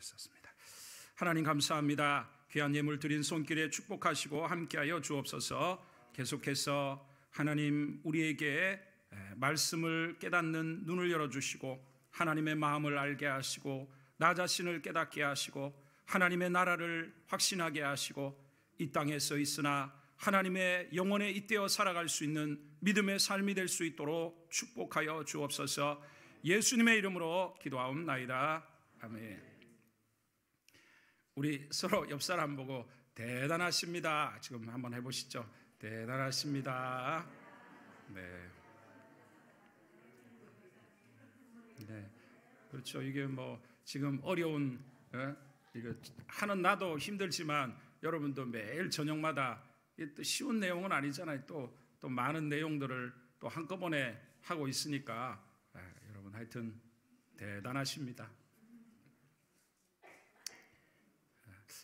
기도하겠습니다. 하나님 감사합니다. 귀한 예물 드린 손길에 축복하시고 함께하여 주옵소서. 계속해서 하나님 우리에게 말씀을 깨닫는 눈을 열어주시고 하나님의 마음을 알게 하시고 나 자신을 깨닫게 하시고 하나님의 나라를 확신하게 하시고 이 땅에 서 있으나 하나님의 영혼에 잇대어 살아갈 수 있는 믿음의 삶이 될 수 있도록 축복하여 주옵소서. 예수님의 이름으로 기도하옵나이다. 아멘. 우리 서로 옆 사람 보고 대단하십니다 지금 한번 해보시죠. 대단하십니다. 네. 네. 그렇죠. 이게 뭐 지금 어려운 이거 하는 나도 힘들지만 여러분도 매일 저녁마다 또 쉬운 내용은 아니잖아요. 또 많은 내용들을 또 한꺼번에 하고 있으니까 여러분 하여튼 대단하십니다.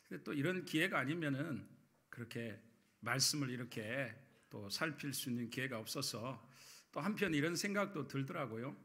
근데 또 이런 기회가 아니면은 그렇게 말씀을 이렇게 또 살필 수 있는 기회가 없어서 또 한편 이런 생각도 들더라고요.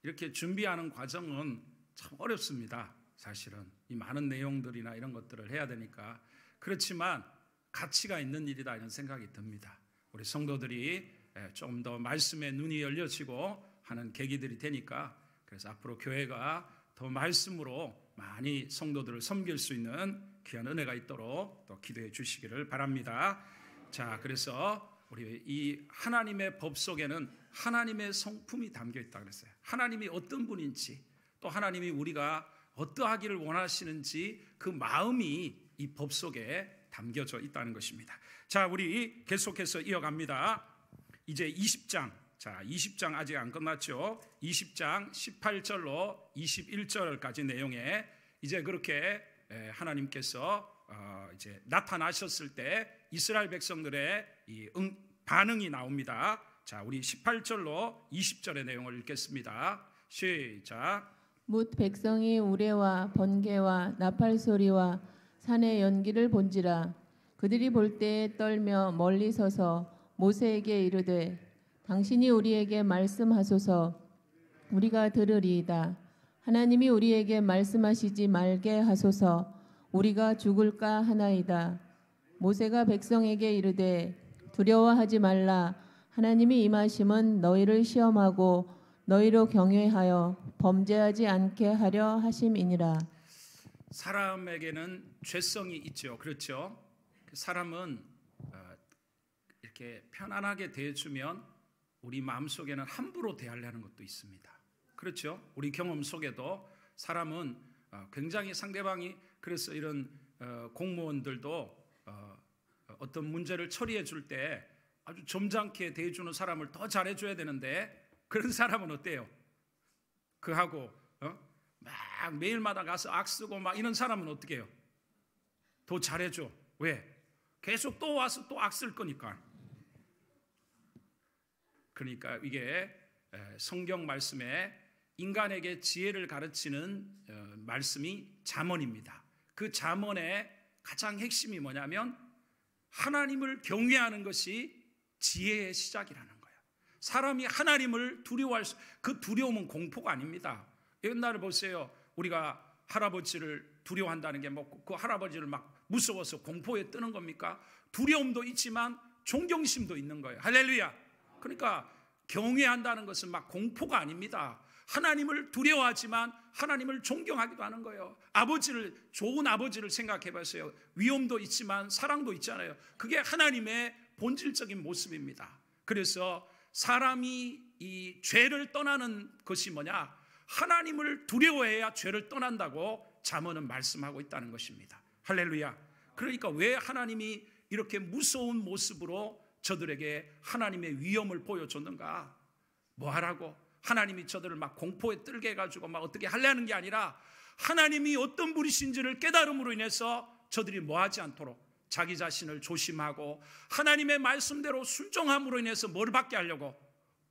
이렇게 준비하는 과정은 참 어렵습니다. 사실은 이 많은 내용들이나 이런 것들을 해야 되니까. 그렇지만 가치가 있는 일이다 이런 생각이 듭니다. 우리 성도들이 좀 더 말씀에 눈이 열려지고 하는 계기들이 되니까, 그래서 앞으로 교회가 더 말씀으로 많이 성도들을 섬길 수 있는 귀한 은혜가 있도록 또 기도해 주시기를 바랍니다. 자, 그래서 우리 이 하나님의 법 속에는 하나님의 성품이 담겨 있다 그랬어요. 하나님이 어떤 분인지, 또 하나님이 우리가 어떠하기를 원하시는지 그 마음이 이 법 속에 담겨져 있다는 것입니다. 자, 우리 계속해서 이어갑니다. 이제 20장. 자, 20장 아직 안 끝났죠. 20장 18절로 21절까지 내용에 이제 그렇게 하나님께서 이제 나타나셨을 때 이스라엘 백성들의 이 반응이 나옵니다. 자, 우리 18절로 20절의 내용을 읽겠습니다. 시작. 뭇 백성이 우레와 번개와 나팔 소리와 산의 연기를 본지라. 그들이 볼 때에 떨며 멀리 서서 모세에게 이르되 당신이 우리에게 말씀하소서. 우리가 들으리이다. 하나님이 우리에게 말씀하시지 말게 하소서. 우리가 죽을까 하나이다. 모세가 백성에게 이르되 두려워하지 말라. 하나님이 임하심은 너희를 시험하고 너희로 경외하여 범죄하지 않게 하려 하심이니라. 사람에게는 죄성이 있죠. 그렇죠? 사람은 이렇게 편안하게 대해주면 우리 마음속에는 함부로 대하려는 것도 있습니다. 그렇죠? 우리 경험 속에도 사람은 굉장히 상대방이, 그래서 이런 공무원들도 어떤 문제를 처리해 줄 때 아주 점잖게 대해주는 사람을 더 잘해줘야 되는데, 그런 사람은 어때요? 그하고 막 매일마다 가서 악쓰고 막 이런 사람은 어떻게 해요? 더 잘해줘. 왜? 계속 또 와서 또 악쓸 거니까. 그러니까 이게 성경 말씀에 인간에게 지혜를 가르치는 말씀이 잠언입니다. 그 잠언의 가장 핵심이 뭐냐면 하나님을 경외하는 것이 지혜의 시작이라는 거예요. 사람이 하나님을 두려워할 수, 그 두려움은 공포가 아닙니다. 옛날에 보세요. 우리가 할아버지를 두려워한다는 게 뭐 그 할아버지를 막 무서워서 공포에 뜨는 겁니까? 두려움도 있지만 존경심도 있는 거예요. 할렐루야. 그러니까 경외한다는 것은 막 공포가 아닙니다. 하나님을 두려워하지만 하나님을 존경하기도 하는 거예요. 아버지를, 좋은 아버지를 생각해 보세요. 위험도 있지만 사랑도 있잖아요. 그게 하나님의 본질적인 모습입니다. 그래서 사람이 이 죄를 떠나는 것이 뭐냐? 하나님을 두려워해야 죄를 떠난다고 잠언은 말씀하고 있다는 것입니다. 할렐루야. 그러니까 왜 하나님이 이렇게 무서운 모습으로 저들에게 하나님의 위엄을 보여줬는가? 뭐 하라고? 하나님이 저들을 막 공포에 떨게 해가지고 막 어떻게 하려는 게 아니라 하나님이 어떤 분이신지를 깨달음으로 인해서 저들이 뭐 하지 않도록 자기 자신을 조심하고 하나님의 말씀대로 순종함으로 인해서 뭘 받게 하려고?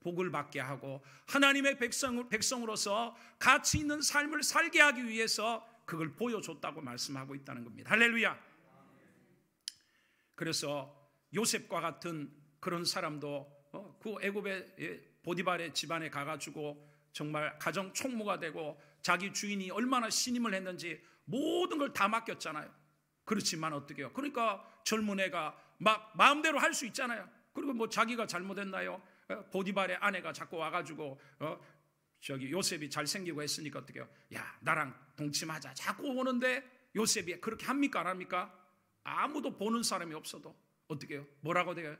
복을 받게 하고 하나님의 백성으로서 가치 있는 삶을 살게 하기 위해서 그걸 보여줬다고 말씀하고 있다는 겁니다. 할렐루야. 그래서 요셉과 같은 그런 사람도 그 애굽의 보디발의 집안에 가가지고 정말 가정 총무가 되고 자기 주인이 얼마나 신임을 했는지 모든 걸 다 맡겼잖아요. 그렇지만 어떻게 해요? 그러니까 젊은 애가 막 마음대로 할 수 있잖아요. 그리고 뭐 자기가 잘못했나요? 보디발의 아내가 자꾸 와가지고 요셉이 잘생기고 했으니까 어떻게 해요? 야, 나랑 동침하자 자꾸 오는데 요셉이 그렇게 합니까 안 합니까? 아무도 보는 사람이 없어도 어떻게 해요? 뭐라고 돼요?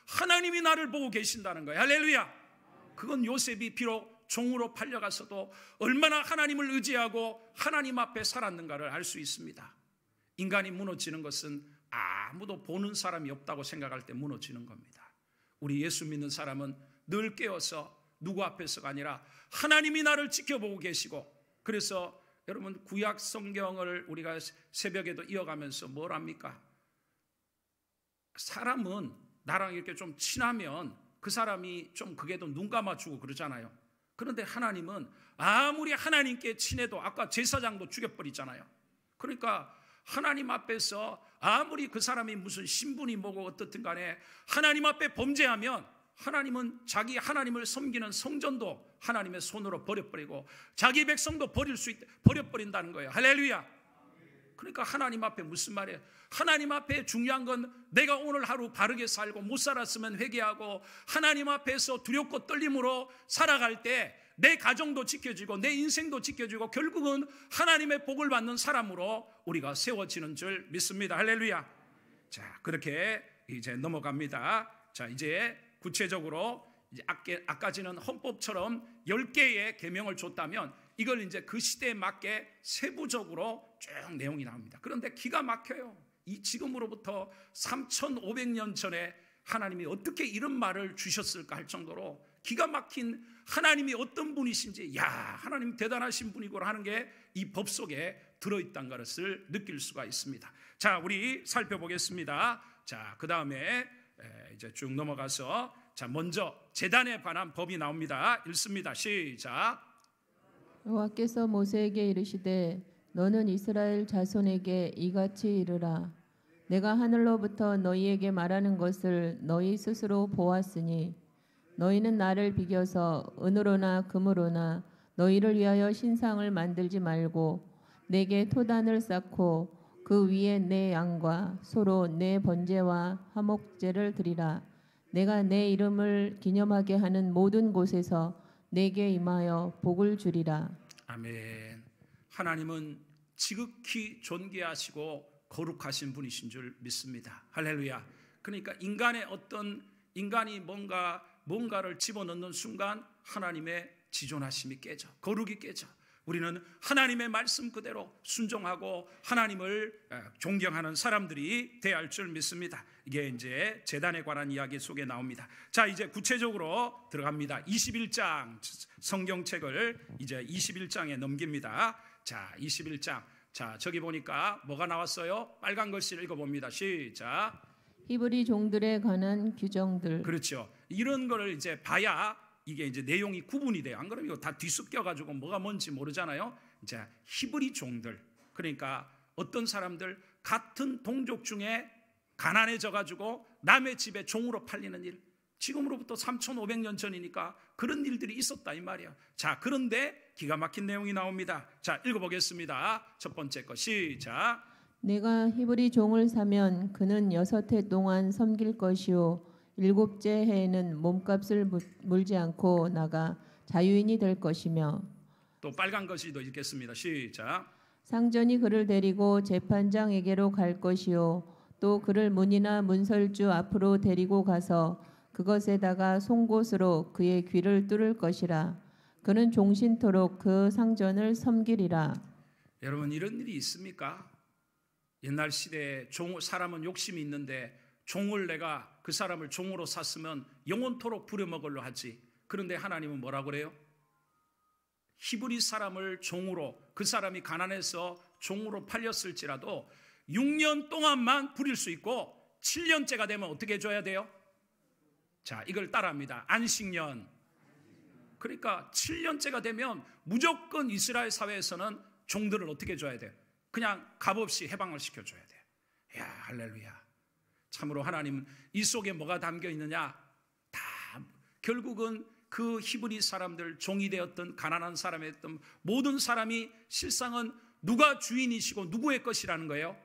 하나님이 나를 보고 계신다는 거예요. 할렐루야. 그건 요셉이 비록 종으로 팔려갔어도 얼마나 하나님을 의지하고 하나님 앞에 살았는가를 알 수 있습니다. 인간이 무너지는 것은 아무도 보는 사람이 없다고 생각할 때 무너지는 겁니다. 우리 예수 믿는 사람은 늘 깨어서 누구 앞에서가 아니라 하나님이 나를 지켜보고 계시고, 그래서 여러분 구약 성경을 우리가 새벽에도 이어가면서 뭘 합니까? 사람은 나랑 이렇게 좀 친하면 그 사람이 좀 그게도 눈 감아주고 그러잖아요. 그런데 하나님은 아무리 하나님께 친해도 아까 제사장도 죽여버리잖아요. 그러니까 하나님 앞에서 아무리 그 사람이 무슨 신분이 뭐고 어떻든 간에 하나님 앞에 범죄하면 하나님은 자기 하나님을 섬기는 성전도 하나님의 손으로 버려버리고 자기 백성도 버려버린다는 거예요. 할렐루야. 그러니까 하나님 앞에 무슨 말이에요? 하나님 앞에 중요한 건 내가 오늘 하루 바르게 살고 못 살았으면 회개하고 하나님 앞에서 두렵고 떨림으로 살아갈 때 내 가정도 지켜지고 내 인생도 지켜지고 결국은 하나님의 복을 받는 사람으로 우리가 세워지는 줄 믿습니다. 할렐루야. 자, 그렇게 이제 넘어갑니다. 자, 이제 구체적으로 이제 아까지는 헌법처럼 10개의 계명을 줬다면 이걸 이제 그 시대에 맞게 세부적으로 쭉 내용이 나옵니다. 그런데 기가 막혀요. 이 지금으로부터 3,500년 전에 하나님이 어떻게 이런 말을 주셨을까 할 정도로 기가 막힌 하나님이 어떤 분이신지, 야, 하나님 대단하신 분이고 하는 게 이 법 속에 들어있다는 것을 느낄 수가 있습니다. 자, 우리 살펴보겠습니다. 자, 그 다음에 이제 쭉 넘어가서 자, 먼저 제단에 관한 법이 나옵니다. 읽습니다. 시작. 여호와께서 모세에게 이르시되 너는 이스라엘 자손에게 이같이 이르라. 내가 하늘로부터 너희에게 말하는 것을 너희 스스로 보았으니 너희는 나를 비겨서 은으로나 금으로나 너희를 위하여 신상을 만들지 말고 내게 토단을 쌓고 그 위에 내 양과 소로 내 번제와 화목제를 드리라. 내가 내 이름을 기념하게 하는 모든 곳에서 내게 임하여 복을 주리라. 아멘. 하나님은 지극히 존귀하시고 거룩하신 분이신 줄 믿습니다. 할렐루야. 그러니까 인간이 뭔가를 집어넣는 순간 하나님의 지존하심이 깨져, 거룩이 깨져. 우리는 하나님의 말씀 그대로 순종하고 하나님을 존경하는 사람들이 되어야 할 줄 믿습니다. 이게 이제 제단에 관한 이야기 속에 나옵니다. 자, 이제 구체적으로 들어갑니다. 21장 성경책을 이제 21장에 넘깁니다. 자, 21장. 자, 저기 보니까 뭐가 나왔어요? 빨간 글씨를 읽어봅니다. 시작. 히브리 종들에 관한 규정들. 그렇죠. 이런 거를 이제 봐야 이게 이제 내용이 구분이 돼요. 안 그러면 이거 다 뒤섞여 가지고 뭐가 뭔지 모르잖아요. 이제 히브리 종들, 그러니까 어떤 사람들 같은 동족 중에 가난해져 가지고 남의 집에 종으로 팔리는 일, 지금으로부터 3,500년 전이니까 그런 일들이 있었다 이 말이에요. 자, 그런데 기가 막힌 내용이 나옵니다. 자, 읽어보겠습니다. 첫 번째 거 시작. 내가 히브리 종을 사면 그는 6해 동안 섬길 것이요 7째 해에는 몸값을 물지 않고 나가 자유인이 될 것이며. 또 빨간 글씨도 읽겠습니다. 시작. 상전이 그를 데리고 재판장에게로 갈 것이요 또 그를 문이나 문설주 앞으로 데리고 가서 그것에다가 송곳으로 그의 귀를 뚫을 것이라. 그는 종신토록 그 상전을 섬기리라. 여러분, 이런 일이 있습니까? 옛날 시대에 사람은 욕심이 있는데 종을 내가 그 사람을 종으로 샀으면 영원토록 부려먹으려 하지. 그런데 하나님은 뭐라고 그래요? 히브리 사람을 종으로, 그 사람이 가난해서 종으로 팔렸을지라도 6년 동안만 부릴 수 있고 7년째가 되면 어떻게 해줘야 돼요? 자, 이걸 따라합니다. 안식년. 그러니까 7년째가 되면 무조건 이스라엘 사회에서는 종들을 어떻게 줘야 돼요? 그냥 값없이 해방을 시켜줘야 돼요. 야, 할렐루야. 참으로 하나님은 이 속에 뭐가 담겨 있느냐? 다 결국은 그 히브리 사람들, 종이 되었던 가난한 사람이었던 모든 사람이 실상은 누가 주인이시고 누구의 것이라는 거예요?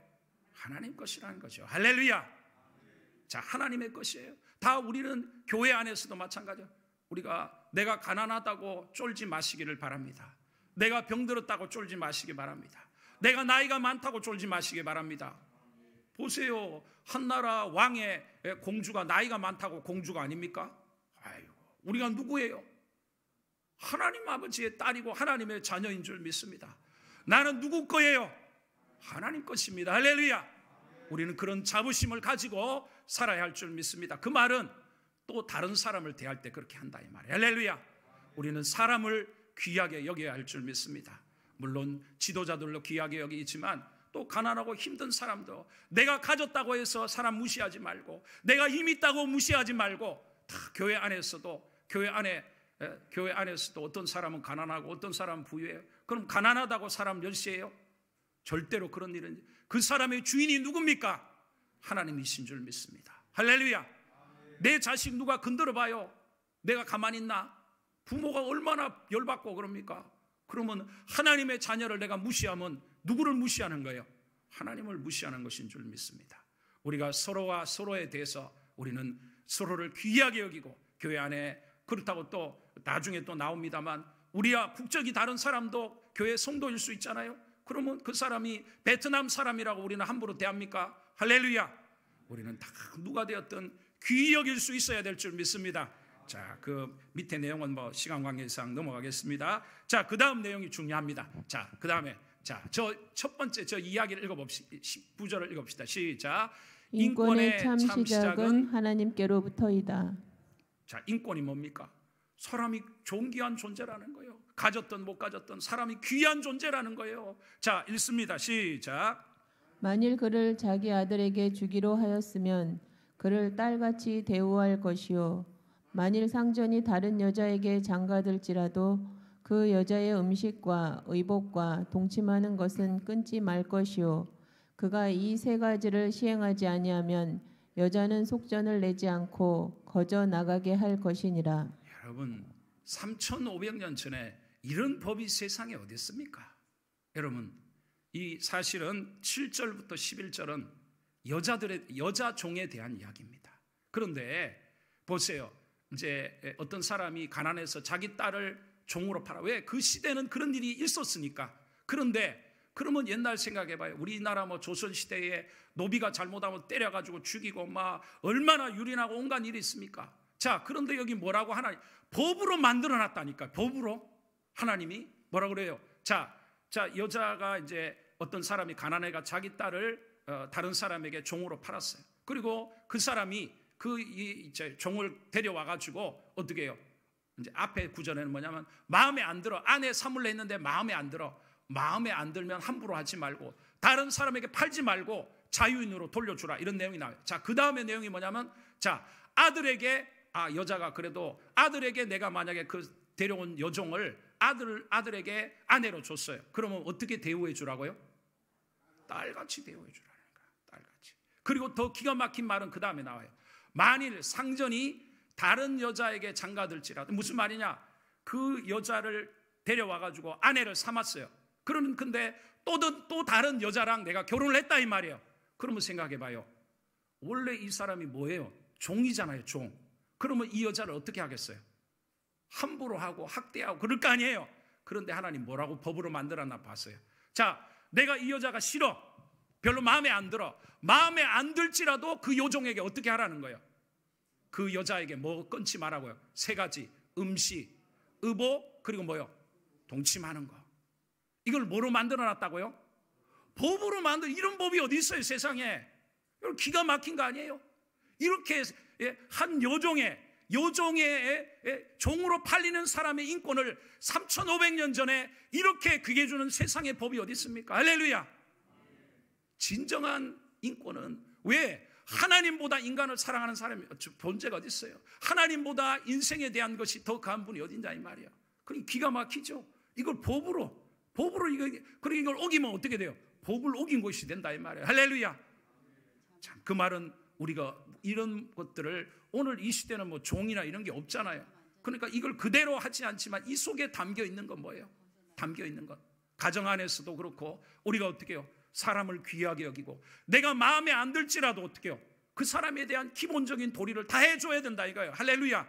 하나님 것이라는 거죠. 할렐루야. 자, 하나님의 것이에요. 다 우리는 교회 안에서도 마찬가지예요. 우리가 내가 가난하다고 쫄지 마시기를 바랍니다. 내가 병들었다고 쫄지 마시기 바랍니다. 내가 나이가 많다고 쫄지 마시기 바랍니다. 보세요. 한나라 왕의 공주가 나이가 많다고 공주가 아닙니까? 아이고, 우리가 누구예요? 하나님 아버지의 딸이고 하나님의 자녀인 줄 믿습니다. 나는 누구 거예요? 하나님 것입니다. 할렐루야. 우리는 그런 자부심을 가지고 살아야 할 줄 믿습니다. 그 말은 또 다른 사람을 대할 때 그렇게 한다 이 말이에요. 할렐루야. 우리는 사람을 귀하게 여겨야 할 줄 믿습니다. 물론 지도자들로 귀하게 여기지만 또 가난하고 힘든 사람도 내가 가졌다고 해서 사람 무시하지 말고, 내가 힘 있다고 무시하지 말고, 다 교회 안에서도 교회 안에서도 어떤 사람은 가난하고 어떤 사람은 부유해요. 그럼 가난하다고 사람 멸시해요? 절대로 그런 일은, 그 사람의 주인이 누굽니까? 하나님이신 줄 믿습니다. 할렐루야. 내 자식 누가 건드려 봐요. 내가 가만히 있나? 부모가 얼마나 열받고 그럽니까? 그러면 하나님의 자녀를 내가 무시하면 누구를 무시하는 거예요? 하나님을 무시하는 것인 줄 믿습니다. 우리가 서로와 서로에 대해서 우리는 서로를 귀하게 여기고, 교회 안에 그렇다고 또 나중에 또 나옵니다만 우리와 국적이 다른 사람도 교회 성도일 수 있잖아요. 그러면 그 사람이 베트남 사람이라고 우리는 함부로 대합니까? 할렐루야. 우리는 다 누가 되었든 귀히 여길 수 있어야 될 줄 믿습니다. 자, 그 밑에 내용은 뭐 시간 관계상 넘어가겠습니다. 자, 그 다음 내용이 중요합니다. 자, 그 다음에 자, 저 첫 번째 저 이야기를 읽어봅시다. 9절을 읽읍시다. 시작. 인권의 참 시작은 하나님께로부터이다. 자, 인권이 뭡니까? 사람이 존귀한 존재라는 거예요. 가졌던 못 가졌던 사람이 귀한 존재라는 거예요. 자, 읽습니다. 시작. 만일 그를 자기 아들에게 주기로 하였으면 그를 딸같이 대우할 것이요, 만일 상전이 다른 여자에게 장가들지라도 그 여자의 음식과 의복과 동침하는 것은 끊지 말 것이요, 그가 이 세 가지를 시행하지 아니하면 여자는 속전을 내지 않고 거저 나가게 할 것이니라. 여러분, 3,500년 전에 이런 법이 세상에 어디 있습니까? 여러분, 이 사실은 7절부터 11절은 여자 종에 대한 이야기입니다. 그런데 보세요. 이제 어떤 사람이 가난해서 자기 딸을 종으로 팔아. 왜? 그 시대는 그런 일이 있었으니까. 그런데 그러면 옛날 생각해봐요. 우리나라 뭐 조선시대에 노비가 잘못하면 때려가지고 죽이고 막 얼마나 유린하고 온갖 일이 있습니까? 자, 그런데 여기 뭐라고 하나님 법으로 만들어놨다니까. 법으로 하나님이 뭐라 그래요? 자, 여자가 이제 어떤 사람이 가난해가 자기 딸을 다른 사람에게 종으로 팔았어요. 그리고 그 사람이 이제 종을 데려와가지고 어떻게 해요? 이제 앞에 구절에는 뭐냐면 마음에 안 들어. 아내 삼을래 했는데 마음에 안 들어. 마음에 안 들면 함부로 하지 말고 다른 사람에게 팔지 말고 자유인으로 돌려주라, 이런 내용이 나와요. 자, 그 다음에 내용이 뭐냐면, 자, 아들에게, 여자가 그래도 아들에게 내가 만약에 그 데려온 여종을 아들에게 아내로 줬어요. 그러면 어떻게 대우해 주라고요? 딸같이 대우해 주라는 거야. 딸같이. 그리고 더 기가 막힌 말은 그 다음에 나와요. 만일 상전이 다른 여자에게 장가들지라도, 무슨 말이냐? 그 여자를 데려와가지고 아내를 삼았어요. 근데 또 다른 여자랑 내가 결혼을 했다 이 말이에요. 그러면 생각해봐요. 원래 이 사람이 뭐예요? 종이잖아요, 종. 그러면 이 여자를 어떻게 하겠어요? 함부로 하고 학대하고 그럴 거 아니에요. 그런데 하나님 뭐라고 법으로 만들었나 봤어요. 자, 내가 이 여자가 싫어. 별로 마음에 안 들어. 마음에 안 들지라도 그 여종에게 어떻게 하라는 거예요? 그 여자에게 뭐 끊지 말라고요? 세 가지. 음식, 의복, 그리고 뭐요? 동침하는 거. 이걸 뭐로 만들어놨다고요? 법으로 이런 법이 어디 있어요, 세상에? 기가 막힌 거 아니에요? 이렇게 한 여종의 종으로 팔리는 사람의 인권을 3,500년 전에 이렇게 그게 주는 세상의 법이 어디 있습니까? 할렐루야. 진정한 인권은, 왜? 하나님보다 인간을 사랑하는 사람이 존재가 어디 있어요? 하나님보다 인생에 대한 것이 더 강한 분이 어딘지 이 말이야. 그럼 기가 막히죠. 이걸 법으로 이걸 어기면 어떻게 돼요? 법을 어긴 것이 된다 이 말이에요. 할렐루야. 참, 그 말은 우리가 이런 것들을 오늘 이 시대는 뭐 종이나 이런 게 없잖아요. 그러니까 이걸 그대로 하지 않지만 이 속에 담겨 있는 건 뭐예요? 담겨 있는 것. 가정 안에서도 그렇고 우리가 어떻게 해요? 사람을 귀하게 여기고 내가 마음에 안 들지라도 어떻게 해요? 그 사람에 대한 기본적인 도리를 다 해줘야 된다 이거예요. 할렐루야.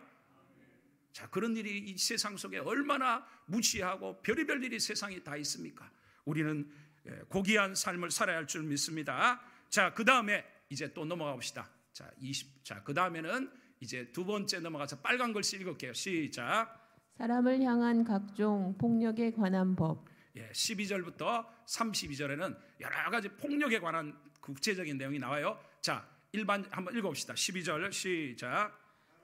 자, 그런 일이 이 세상 속에 얼마나 무시하고 별의별 일이 세상에 다 있습니까? 우리는 고귀한 삶을 살아야 할 줄 믿습니다. 자, 그 다음에 이제 또 넘어가 봅시다. 자, 그 다음에는 이제 두 번째 넘어가서 빨간 글씨 읽을게요. 시작. 사람을 향한 각종 폭력에 관한 법. 12절부터 32절에는 여러 가지 폭력에 관한 구체적인 내용이 나와요. 자, 일반 한번 읽어봅시다. 12절 시작.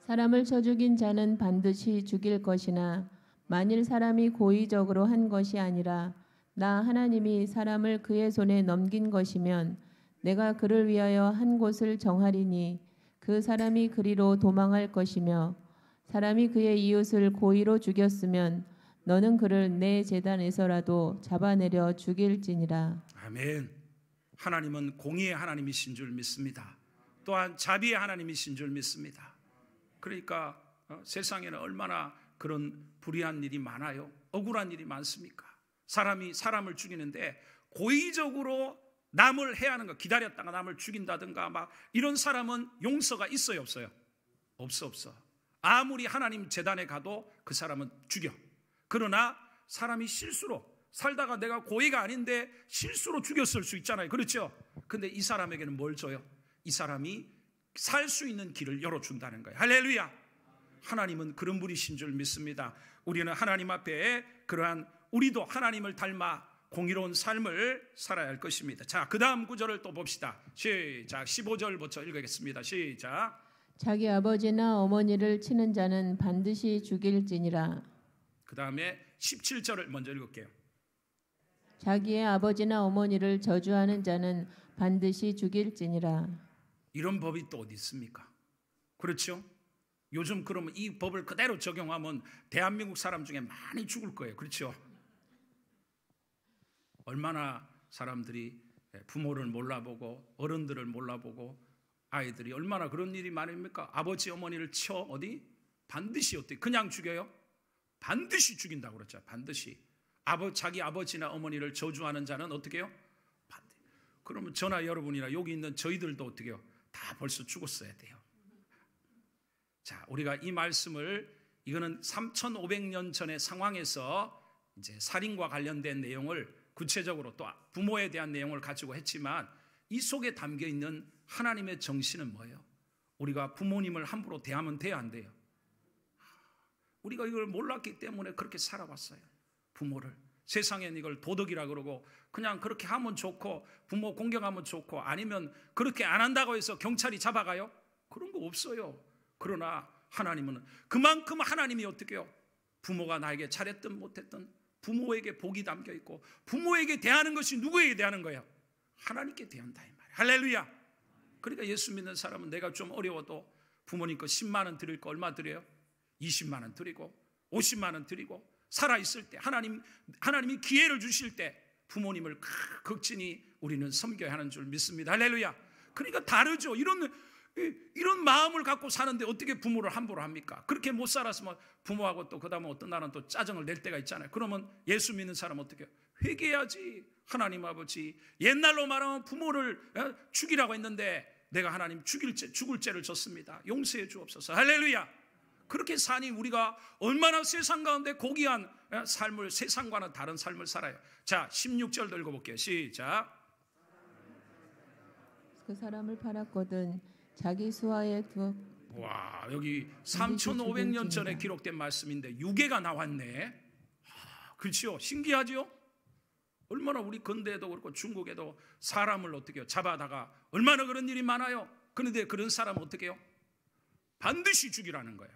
사람을 쳐 죽인 자는 반드시 죽일 것이나 만일 사람이 고의적으로 한 것이 아니라 나 하나님이 사람을 그의 손에 넘긴 것이면 내가 그를 위하여 한 곳을 정하리니 그 사람이 그리로 도망할 것이며 사람이 그의 이웃을 고의로 죽였으면 너는 그를 내 제단에서라도 잡아내려 죽일지니라. 아멘. 하나님은 공의의 하나님이신 줄 믿습니다. 또한 자비의 하나님이신 줄 믿습니다. 그러니까 세상에는 얼마나 그런 불의한 일이 많아요. 억울한 일이 많습니까? 사람이 사람을 죽이는데 고의적으로 남을 해하는 거, 기다렸다가 남을 죽인다든가 막 이런 사람은 용서가 있어요, 없어요? 없어. 아무리 하나님 제단에 가도 그 사람은 죽여. 그러나 사람이 실수로 살다가 내가 고의가 아닌데 실수로 죽였을 수 있잖아요. 그렇죠? 근데 이 사람에게는 뭘 줘요? 이 사람이 살 수 있는 길을 열어준다는 거예요. 할렐루야. 하나님은 그런 분이신 줄 믿습니다. 우리는 하나님 앞에 그러한 우리도 하나님을 닮아 공의로운 삶을 살아야 할 것입니다. 자, 그 다음 구절을 또 봅시다. 시작. 15절부터 읽겠습니다. 시작. 자기 아버지나 어머니를 치는 자는 반드시 죽일지니라. 그 다음에 17절을 먼저 읽을게요. 자기의 아버지나 어머니를 저주하는 자는 반드시 죽일지니라. 이런 법이 또 어디 있습니까? 그렇죠? 요즘 그러면 이 법을 그대로 적용하면 대한민국 사람 중에 많이 죽을 거예요. 그렇죠? 얼마나 사람들이 부모를 몰라보고 어른들을 몰라보고 아이들이 얼마나 그런 일이 많습니까? 아버지 어머니를 쳐 어디? 반드시 어떻게 그냥 죽여요? 반드시 죽인다고 그랬죠. 반드시. 자기 아버지나 어머니를 저주하는 자는 어떻게 해요? 반드시. 그러면 저나 여러분이나 여기 있는 저희들도 어떻게 해요? 다 벌써 죽었어야 돼요. 자, 우리가 이 말씀을 이거는 3,500년 전의 상황에서 이제 살인과 관련된 내용을 구체적으로 또 부모에 대한 내용을 가지고 했지만 이 속에 담겨 있는 하나님의 정신은 뭐예요? 우리가 부모님을 함부로 대하면 돼야 안 돼요? 우리가 이걸 몰랐기 때문에 그렇게 살아왔어요. 부모를. 세상엔 이걸 도덕이라 그러고 그냥 그렇게 하면 좋고 부모 공경하면 좋고 아니면 그렇게 안 한다고 해서 경찰이 잡아가요? 그런 거 없어요. 그러나 하나님은 그만큼 하나님이 어떻게 해요? 부모가 나에게 잘했든 못했든 부모에게 복이 담겨 있고 부모에게 대하는 것이 누구에게 대하는 거예요? 하나님께 대한다 이 말이에요. 할렐루야. 그러니까 예수 믿는 사람은 내가 좀 어려워도 부모님 거 10만 원 드릴 거 얼마 드려요? 20만 원 드리고 50만 원 드리고 살아있을 때 하나님이 기회를 주실 때 부모님을 극진히 우리는 섬겨야 하는 줄 믿습니다. 할렐루야. 그러니까 다르죠. 이런 마음을 갖고 사는데 어떻게 부모를 함부로 합니까? 그렇게 못 살았으면 부모하고 또 그다음에 어떤 날은 또 짜증을 낼 때가 있잖아요. 그러면 예수 믿는 사람 어떻게 해요? 회개해야지. 하나님 아버지, 옛날로 말하면 부모를 죽이라고 했는데 내가 하나님 죽을 죄를 졌습니다. 용서해 주옵소서. 할렐루야. 그렇게 사니 우리가 얼마나 세상 가운데 고귀한 삶을, 세상과는 다른 삶을 살아요. 자, 16절도 읽어볼게요. 시작. 그 사람을 팔았거든 자기 수하에 와, 여기 3,500년 전에 기록된 말씀인데 유괴가 나왔네. 그렇죠? 신기하죠? 얼마나 우리 근대에도 그렇고 중국에도 사람을 어떻게 해요? 잡아다가 얼마나 그런 일이 많아요. 그런데 그런 사람 어떻게 해요? 반드시 죽이라는 거예요.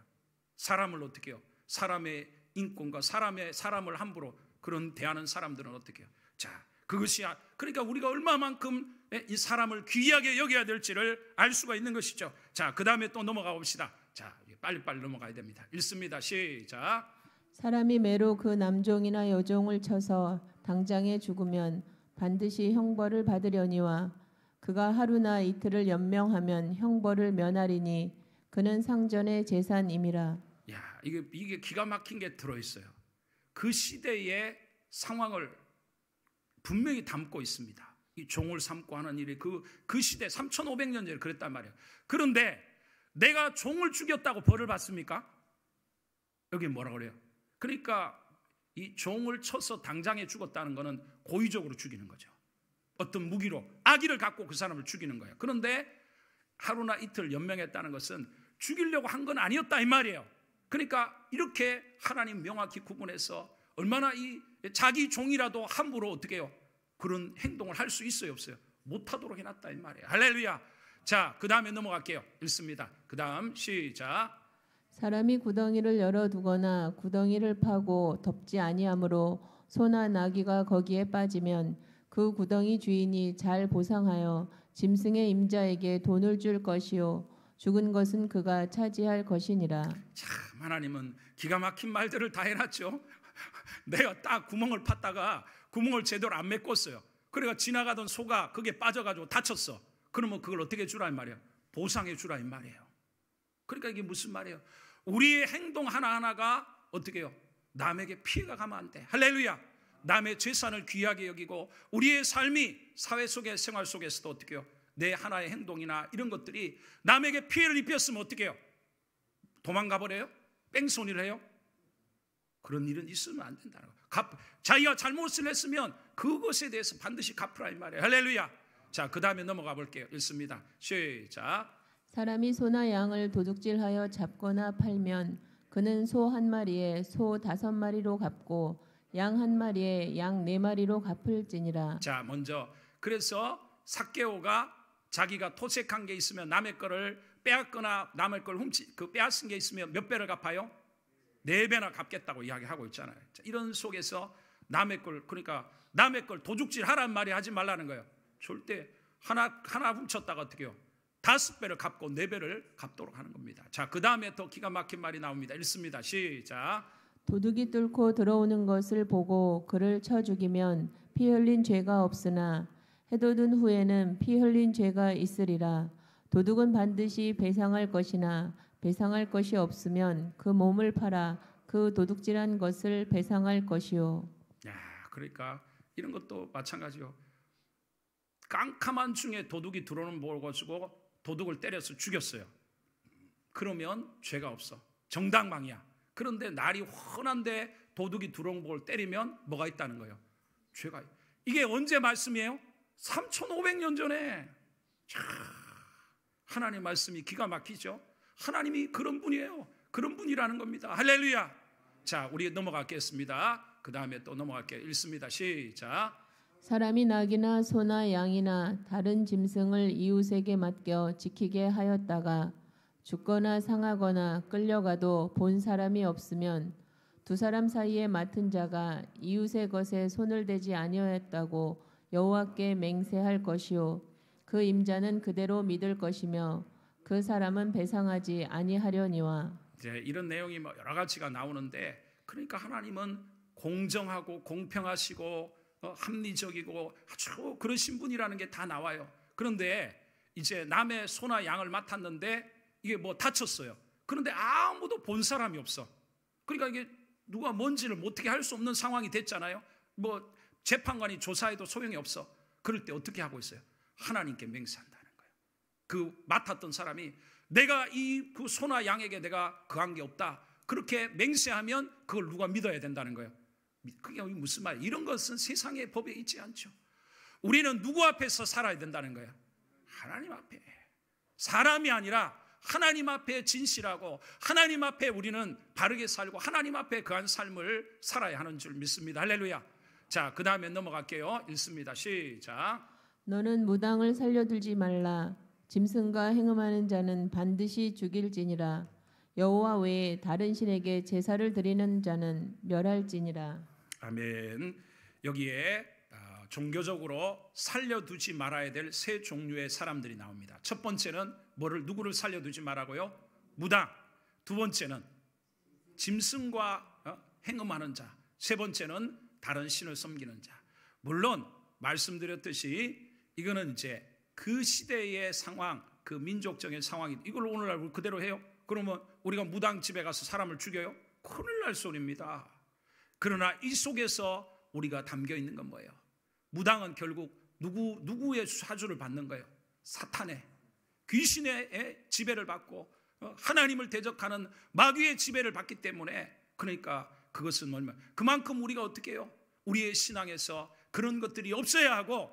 사람을 어떻게 해요? 사람의 인권과 사람을 함부로 그런 대하는 사람들은 어떻게 해요? 자, 그것이 그러니까 우리가 얼마만큼 이 사람을 귀하게 여겨야 될지를 알 수가 있는 것이죠. 자, 그 다음에 또 넘어가 봅시다. 자, 빨리빨리 넘어가야 됩니다. 읽습니다. 시작. 사람이 매로 그 남종이나 여종을 쳐서 당장에 죽으면 반드시 형벌을 받으려니와 그가 하루나 이틀을 연명하면 형벌을 면하리니 그는 상전의 재산임이라. 야, 이게 기가 막힌 게 들어있어요. 그 시대의 상황을 분명히 담고 있습니다. 이 종을 삼고 하는 일이 그 시대 3,500년 전에 그랬단 말이에요. 그런데 내가 종을 죽였다고 벌을 받습니까? 여기 뭐라 그래요? 그러니까 이 종을 쳐서 당장에 죽었다는 것은 고의적으로 죽이는 거죠. 어떤 무기로 악의를 갖고 그 사람을 죽이는 거예요. 그런데 하루나 이틀 연명했다는 것은 죽이려고 한 건 아니었다 이 말이에요. 그러니까 이렇게 하나님 명확히 구분해서 얼마나 이 자기 종이라도 함부로 어떻게 해요? 그런 행동을 할 수 있어요, 없어요? 못하도록 해놨다 이 말이에요. 할렐루야. 자, 그 다음에 넘어갈게요. 읽습니다. 그 다음 시작. 사람이 구덩이를 열어두거나 구덩이를 파고 덮지 아니하므로 소나 나귀가 거기에 빠지면 그 구덩이 주인이 잘 보상하여 짐승의 임자에게 돈을 줄 것이요 죽은 것은 그가 차지할 것이니라. 참 하나님은 기가 막힌 말들을 다 해놨죠. 내가 딱 구멍을 팠다가 구멍을 제대로 안 메꿨어요. 그래가 지나가던 소가 그게 빠져가지고 다쳤어. 그러면 그걸 어떻게 주라 이 말이에요? 보상해 주라 이 말이에요. 그러니까 이게 무슨 말이에요? 우리의 행동 하나하나가 어떻게 해요? 남에게 피해가 가면 안 돼. 할렐루야. 남의 재산을 귀하게 여기고 우리의 삶이 사회 속의 생활 속에서도 어떻게 해요? 내 하나의 행동이나 이런 것들이 남에게 피해를 입혔으면 어떻게 해요? 도망가 버려요? 뺑소니를 해요? 그런 일은 있으면 안 된다는 거예요. 자기가 잘못을 했으면 그것에 대해서 반드시 갚으라 이 말이에요. 할렐루야. 자, 그 다음에 넘어가 볼게요. 읽습니다. 시작. 사람이 소나 양을 도둑질하여 잡거나 팔면 그는 소 한 마리에 소 5마리로 갚고 양 한 마리에 양 4마리로 갚을지니라. 자, 먼저 그래서 삭개오가 자기가 토색한 게 있으면 남의 거를 빼앗거나 남의 걸 빼앗은 게 있으면 몇 배를 갚아요? 4배나 갚겠다고 이야기하고 있잖아요. 자, 이런 속에서 남의 걸, 그러니까 남의 걸 도둑질 하란 말이 하지 말라는 거예요. 절대 하나 훔쳤다가 어떻게 해요? 5배를 갚고 4배를 갚도록 하는 겁니다. 자, 그 다음에 더 기가 막힌 말이 나옵니다. 읽습니다. 시작. 도둑이 뚫고 들어오는 것을 보고 그를 쳐 죽이면 피 흘린 죄가 없으나 해돋은 후에는 피 흘린 죄가 있으리라. 도둑은 반드시 배상할 것이나 배상할 것이 없으면 그 몸을 팔아 그 도둑질한 것을 배상할 것이요. 야, 그러니까 이런 것도 마찬가지요. 깜깜한 중에 도둑이 들어오는 걸 가지고 도둑을 때려서 죽였어요. 그러면 죄가 없어. 정당방위야. 그런데 날이 훤한데 도둑이 들어온 걸 때리면 뭐가 있다는 거예요? 죄가. 이게 언제 말씀이에요? 3,500년 전에. 자, 하나님 말씀이 기가 막히죠. 하나님이 그런 분이에요. 그런 분이라는 겁니다. 할렐루야. 자, 우리 넘어가겠습니다. 그 다음에 또 넘어갈게요. 읽습니다. 시작. 사람이 낙이나 소나 양이나 다른 짐승을 이웃에게 맡겨 지키게 하였다가 죽거나 상하거나 끌려가도 본 사람이 없으면 두 사람 사이에 맡은 자가 이웃의 것에 손을 대지 아니하였다고 여호와께 맹세할 것이요 그 임자는 그대로 믿을 것이며 그 사람은 배상하지 아니하려니와. 이제 이런 내용이 여러 가지가 나오는데, 그러니까 하나님은 공정하고 공평하시고 합리적이고 아주 그러신 분이라는 게 다 나와요. 그런데 이제 남의 소나 양을 맡았는데 이게 다쳤어요. 그런데 아무도 본 사람이 없어. 그러니까 이게 누가 뭔지를 어떻게 할 수 없는 상황이 됐잖아요. 재판관이 조사해도 소용이 없어. 그럴 때 어떻게 하고 있어요? 하나님께 맹세한다는 거예요. 그 맡았던 사람이 내가 그 소나 양에게 내가 그한 게 없다. 그렇게 맹세하면 그걸 누가 믿어야 된다는 거예요. 그게 무슨 말이에요? 이런 것은 세상의 법에 있지 않죠. 우리는 누구 앞에서 살아야 된다는 거예요? 하나님 앞에. 사람이 아니라 하나님 앞에 진실하고 하나님 앞에 우리는 바르게 살고 하나님 앞에 그한 삶을 살아야 하는 줄 믿습니다. 할렐루야. 자, 그 다음에 넘어갈게요. 읽습니다. 시작. 너는 무당을 살려두지 말라. 짐승과 행음하는 자는 반드시 죽일지니라. 여호와 외에 다른 신에게 제사를 드리는 자는 멸할지니라. 아멘. 여기에 종교적으로 살려두지 말아야 될 세 종류의 사람들이 나옵니다. 첫 번째는 누구를 살려두지 말라고요? 무당. 두 번째는 짐승과 행음하는 자. 세 번째는 다른 신을 섬기는 자. 물론 말씀드렸듯이 이거는 이제 그 시대의 상황, 그 민족적인 상황이 이걸 오늘날 그대로 해요? 그러면 우리가 무당 집에 가서 사람을 죽여요? 큰일 날 소리입니다. 그러나 이 속에서 우리가 담겨 있는 건 뭐예요? 무당은 결국 누구의 사주를 받는 거예요? 사탄의, 귀신의 지배를 받고 하나님을 대적하는 마귀의 지배를 받기 때문에, 그러니까 그것은 뭐냐면 그만큼 우리가 어떻게 해요? 우리의 신앙에서 그런 것들이 없어야 하고,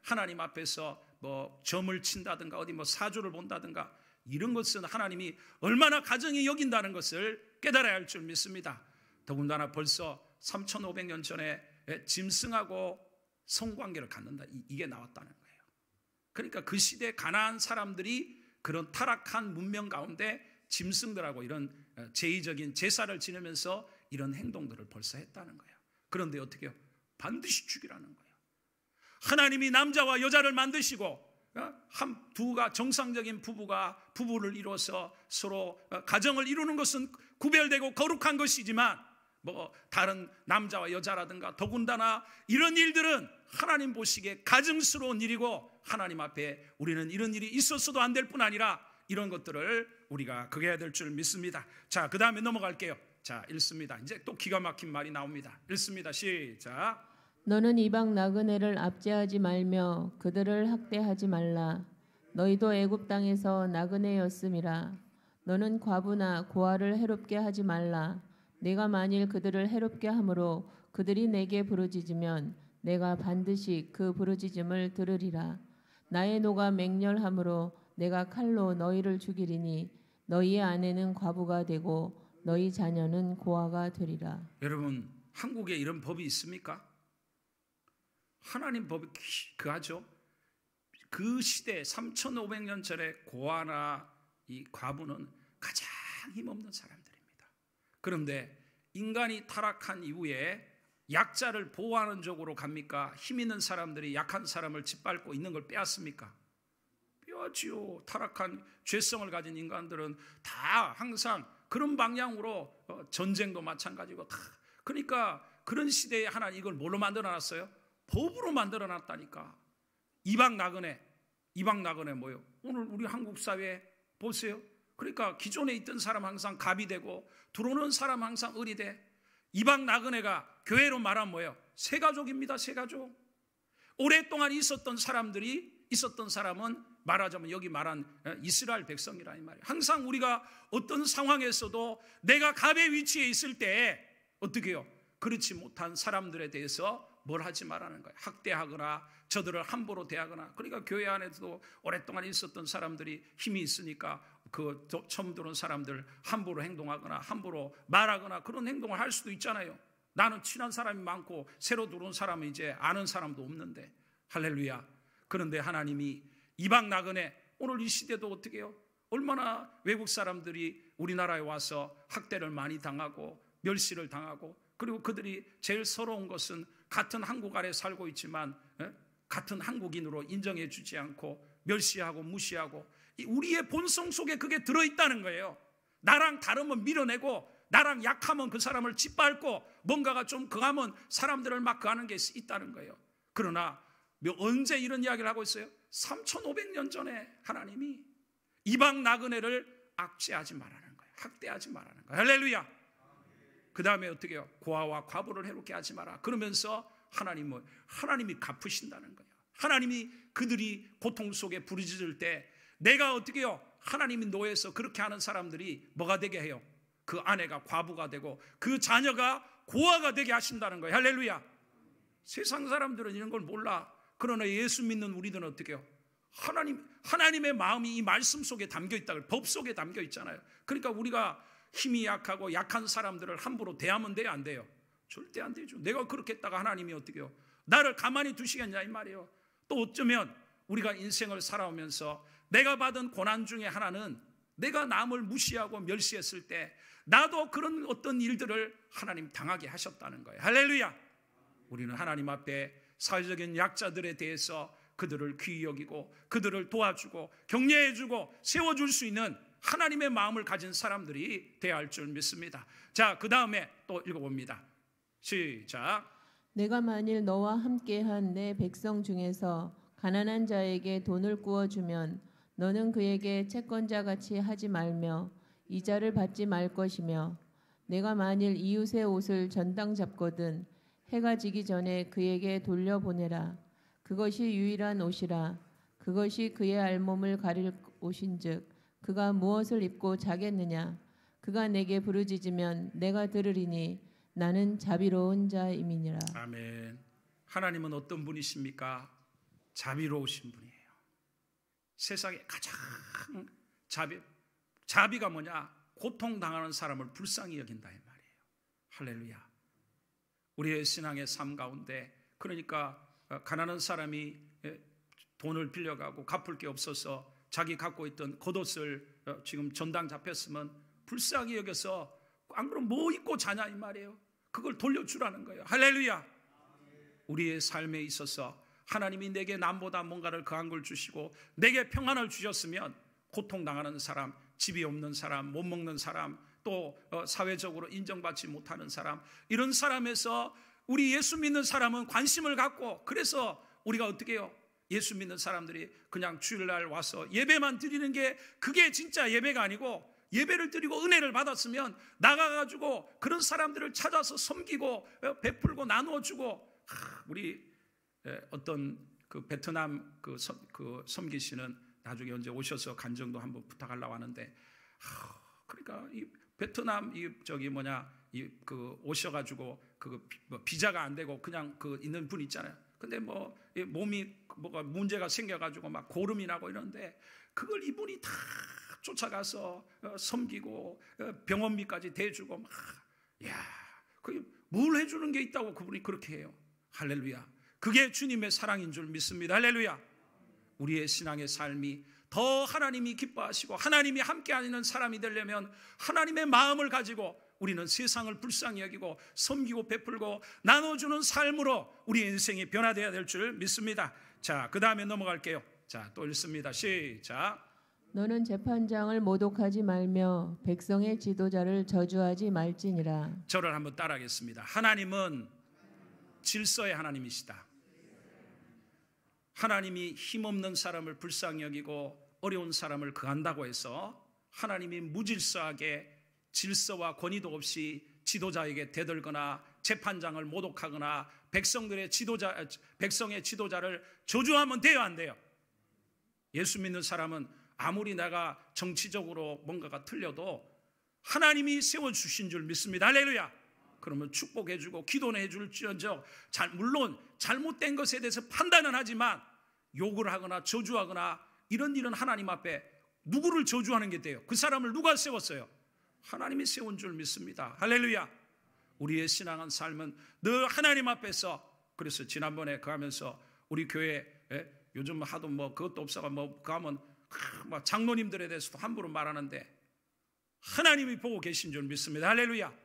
하나님 앞에서 뭐 점을 친다든가 어디 뭐 사주를 본다든가 이런 것은 하나님이 얼마나 가정이 여긴다는 것을 깨달아야 할 줄 믿습니다. 더군다나 벌써 3,500년 전에 짐승하고 성관계를 갖는다, 이게 나왔다는 거예요. 그러니까 그 시대 가나안 사람들이 그런 타락한 문명 가운데 짐승들하고 이런 제의적인 제사를 지내면서 이런 행동들을 벌써 했다는 거예요. 그런데 어떻게 해요? 반드시 죽이라는 거예요. 하나님이 남자와 여자를 만드시고 두가 정상적인 부부를 이루어서 서로 가정을 이루는 것은 구별되고 거룩한 것이지만, 뭐 다른 남자와 여자라든가 더군다나 이런 일들은 하나님 보시기에 가증스러운 일이고, 하나님 앞에 우리는 이런 일이 있었어도 안 될 뿐 아니라 이런 것들을 우리가 그겨야 될 줄 믿습니다. 자, 그 다음에 넘어갈게요. 자, 읽습니다. 이제 또 기가 막힌 말이 나옵니다. 읽습니다. 시작. 너는 이방 나그네를 압제하지 말며 그들을 학대하지 말라. 너희도 애굽 땅에서 나그네였음이라. 너는 과부나 고아를 해롭게 하지 말라. 내가 만일 그들을 해롭게 함으로 그들이 내게 부르짖으면 내가 반드시 그 부르짖음을 들으리라. 나의 노가 맹렬함으로 내가 칼로 너희를 죽이리니 너희의 아내는 과부가 되고 너희 자녀는 고아가 되리라. 여러분, 한국에 이런 법이 있습니까? 하나님 법이 그하죠. 그 시대 3,500년 전에 고아나 이 과부는 가장 힘없는 사람들입니다. 그런데 인간이 타락한 이후에 약자를 보호하는 쪽으로 갑니까? 힘 있는 사람들이 약한 사람을 짓밟고 있는 걸 빼앗습니까? 빼앗지요. 타락한 죄성을 가진 인간들은 다 항상 그런 방향으로, 전쟁도 마찬가지고 다. 그러니까 그런 시대에 하나님 이걸 뭘로 만들어놨어요? 법으로 만들어놨다니까. 이방 나그네 뭐예요? 오늘 우리 한국 사회 보세요. 그러니까 기존에 있던 사람 항상 갑이 되고 들어오는 사람 항상 을이 돼. 이방 나그네가 교회로 말하면 뭐예요? 새가족입니다. 새가족. 오랫동안 있었던 사람은 말하자면 여기 말한 이스라엘 백성이라 이 말이에요. 항상 우리가 어떤 상황에서도 내가 갑의 위치에 있을 때 어떻게 해요? 그렇지 못한 사람들에 대해서 뭘 하지 말라는 거예요. 학대하거나 저들을 함부로 대하거나. 그러니까 교회 안에서도 오랫동안 있었던 사람들이 힘이 있으니까 그 처음 들어온 사람들 함부로 행동하거나 함부로 말하거나 그런 행동을 할 수도 있잖아요. 나는 친한 사람이 많고 새로 들어온 사람은 이제 아는 사람도 없는데. 할렐루야. 그런데 하나님이 이방 나그네, 오늘 이 시대도 어떻게 해요? 얼마나 외국 사람들이 우리나라에 와서 학대를 많이 당하고 멸시를 당하고, 그리고 그들이 제일 서러운 것은 같은 한국 아래 살고 있지만 같은 한국인으로 인정해 주지 않고 멸시하고 무시하고, 우리의 본성 속에 그게 들어있다는 거예요. 나랑 다르면 밀어내고 나랑 약하면 그 사람을 짓밟고 뭔가가 좀 강하면 사람들을 막 그하는 게 있다는 거예요. 그러나 언제 이런 이야기를 하고 있어요? 3,500년 전에 하나님이 이방 나그네를 압제하지 말라는 거예요. 학대하지 말라는 거예요. 할렐루야. 그 다음에 어떻게 해요? 고아와 과부를 해롭게 하지 마라. 그러면서 하나님이 갚으신다는 거예요. 하나님이 그들이 고통 속에 부르짖을 때 내가 어떻게 해요? 하나님이 노예에서 그렇게 하는 사람들이 뭐가 되게 해요? 그 아내가 과부가 되고 그 자녀가 고아가 되게 하신다는 거예요. 할렐루야. 세상 사람들은 이런 걸 몰라. 그러나 예수 믿는 우리들은 어떻게 해요? 하나님의 마음이 이 말씀 속에 담겨 있다고, 법 속에 담겨 있잖아요. 그러니까 우리가 힘이 약하고 약한 사람들을 함부로 대하면 돼요, 안 돼요? 절대 안 되죠. 내가 그렇게 했다가 하나님이 어떻게 해요? 나를 가만히 두시겠냐 이 말이에요. 또 어쩌면 우리가 인생을 살아오면서 내가 받은 고난 중에 하나는 내가 남을 무시하고 멸시했을 때 나도 그런 어떤 일들을 하나님 당하게 하셨다는 거예요. 할렐루야. 우리는 하나님 앞에 사회적인 약자들에 대해서 그들을 귀히 여기고 그들을 도와주고 격려해주고 세워줄 수 있는 하나님의 마음을 가진 사람들이 되어야 할 줄 믿습니다. 자, 그 다음에 또 읽어봅니다. 시작. 내가 만일 너와 함께한 내 백성 중에서 가난한 자에게 돈을 구워주면 너는 그에게 채권자같이 하지 말며 이자를 받지 말 것이며 내가 만일 이웃의 옷을 전당 잡거든 해가 지기 전에 그에게 돌려보내라. 그것이 유일한 옷이라. 그것이 그의 알몸을 가릴 옷인즉 그가 무엇을 입고 자겠느냐. 그가 내게 부르짖으면 내가 들으리니 나는 자비로운 자임이니라. 아멘. 하나님은 어떤 분이십니까? 자비로우신 분이에요. 세상에 가장 자비가 뭐냐? 고통당하는 사람을 불쌍히 여긴다 이 말이에요. 할렐루야. 우리의 신앙의 삶 가운데 그러니까 가난한 사람이 돈을 빌려가고 갚을 게 없어서 자기 갖고 있던 겉옷을 지금 전당 잡혔으면 불쌍히 여겨서 안 그러면 뭐 입고 자냐 이 말이에요. 그걸 돌려주라는 거예요. 할렐루야. 우리의 삶에 있어서 하나님이 내게 남보다 뭔가를 더한 걸 주시고 내게 평안을 주셨으면 고통당하는 사람, 집이 없는 사람, 못 먹는 사람, 또 사회적으로 인정받지 못하는 사람, 이런 사람에서 우리 예수 믿는 사람은 관심을 갖고, 그래서 우리가 어떻게 해요? 예수 믿는 사람들이 그냥 주일날 와서 예배만 드리는 게 그게 진짜 예배가 아니고, 예배를 드리고 은혜를 받았으면 나가가지고 그런 사람들을 찾아서 섬기고 베풀고 나누어주고. 우리 어떤 그 베트남 그 섬기시는 나중에 언제 오셔서 간정도 한번 부탁하려고 하는데, 그러니까 이 베트남 그 오셔가지고 그 비자가 안 되고 그냥 그 있는 분 있잖아요. 근데 뭐 몸이 뭐가 문제가 생겨가지고 막 고름이 나고 이러는데 그걸 이분이 다 쫓아가서 섬기고 병원비까지 대주고 막, 야, 그 뭘 해주는 게 있다고 그분이 그렇게 해요. 할렐루야. 그게 주님의 사랑인 줄 믿습니다. 할렐루야. 우리의 신앙의 삶이 더 하나님이 기뻐하시고 하나님이 함께하는 사람이 되려면 하나님의 마음을 가지고 우리는 세상을 불쌍히 여기고 섬기고 베풀고 나눠주는 삶으로 우리 인생이 변화되어야 될 줄 믿습니다. 자, 그 다음에 넘어갈게요. 자, 또 읽습니다. 시작. 너는 재판장을 모독하지 말며 백성의 지도자를 저주하지 말지니라. 저를 한번 따라하겠습니다. 하나님은 질서의 하나님이시다. 하나님이 힘없는 사람을 불쌍히 여기고 어려운 사람을 구한다고 해서 하나님이 무질서하게 질서와 권위도 없이 지도자에게 대들거나 재판장을 모독하거나 백성의 지도자를 저주하면 돼요, 안 돼요? 예수 믿는 사람은 아무리 내가 정치적으로 뭔가가 틀려도 하나님이 세워주신 줄 믿습니다. 할렐루야. 그러면 축복해주고 기도는 해줄지언정, 물론 잘못된 것에 대해서 판단은 하지만 욕을 하거나 저주하거나 이런 일은 하나님 앞에 누구를 저주하는 게 돼요? 그 사람을 누가 세웠어요? 하나님이 세운 줄 믿습니다. 할렐루야. 우리의 신앙한 삶은 늘 하나님 앞에서, 그래서 지난번에 그 하면서 우리 교회 요즘 하도 뭐 그것도 없어가 뭐 그 하면 뭐 장로님들에 대해서도 함부로 말하는데 하나님이 보고 계신 줄 믿습니다. 할렐루야.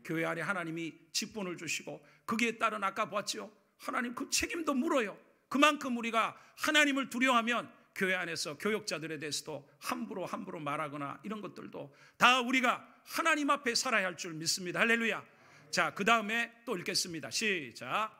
교회 안에 하나님이 직분을 주시고 거기에 따른 아까 봤죠? 하나님 그 책임도 물어요. 그만큼 우리가 하나님을 두려워하면 교회 안에서 교역자들에 대해서도 함부로 말하거나 이런 것들도 다 우리가 하나님 앞에 살아야 할 줄 믿습니다. 할렐루야. 자, 그 다음에 또 읽겠습니다. 시작.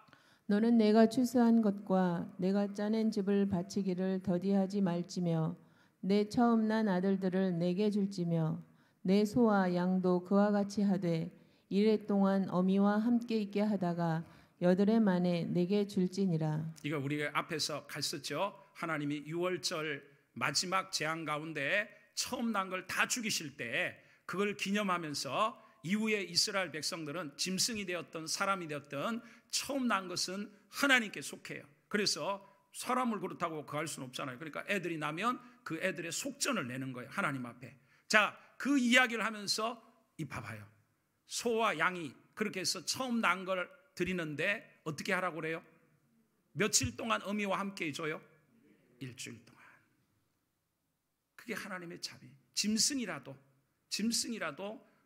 너는 내가 추수한 것과 내가 짜낸 집을 바치기를 더디하지 말지며 내 처음 난 아들들을 내게 줄지며 내 소와 양도 그와 같이 하되 이래 동안 어미와 함께 있게 하다가 여드레 만에 내게 줄지니라. 이거 우리가 앞에서 갔었죠. 하나님이 6월절 마지막 재앙 가운데 처음 난 걸 다 죽이실 때 그걸 기념하면서 이후에 이스라엘 백성들은 짐승이 되었던 사람이 되었던 처음 난 것은 하나님께 속해요. 그래서 사람을 그렇다고 구할 수는 없잖아요. 그러니까 애들이 나면 그 애들의 속전을 내는 거예요. 하나님 앞에. 자, 그 이야기를 하면서 이 봐봐요. 소와 양이 그렇게 해서 처음 난 걸 드리는데 어떻게 하라고 그래요? 며칠 동안 어미와 함께 해줘요? 일주일 동안. 그게 하나님의 자비. 짐승이라도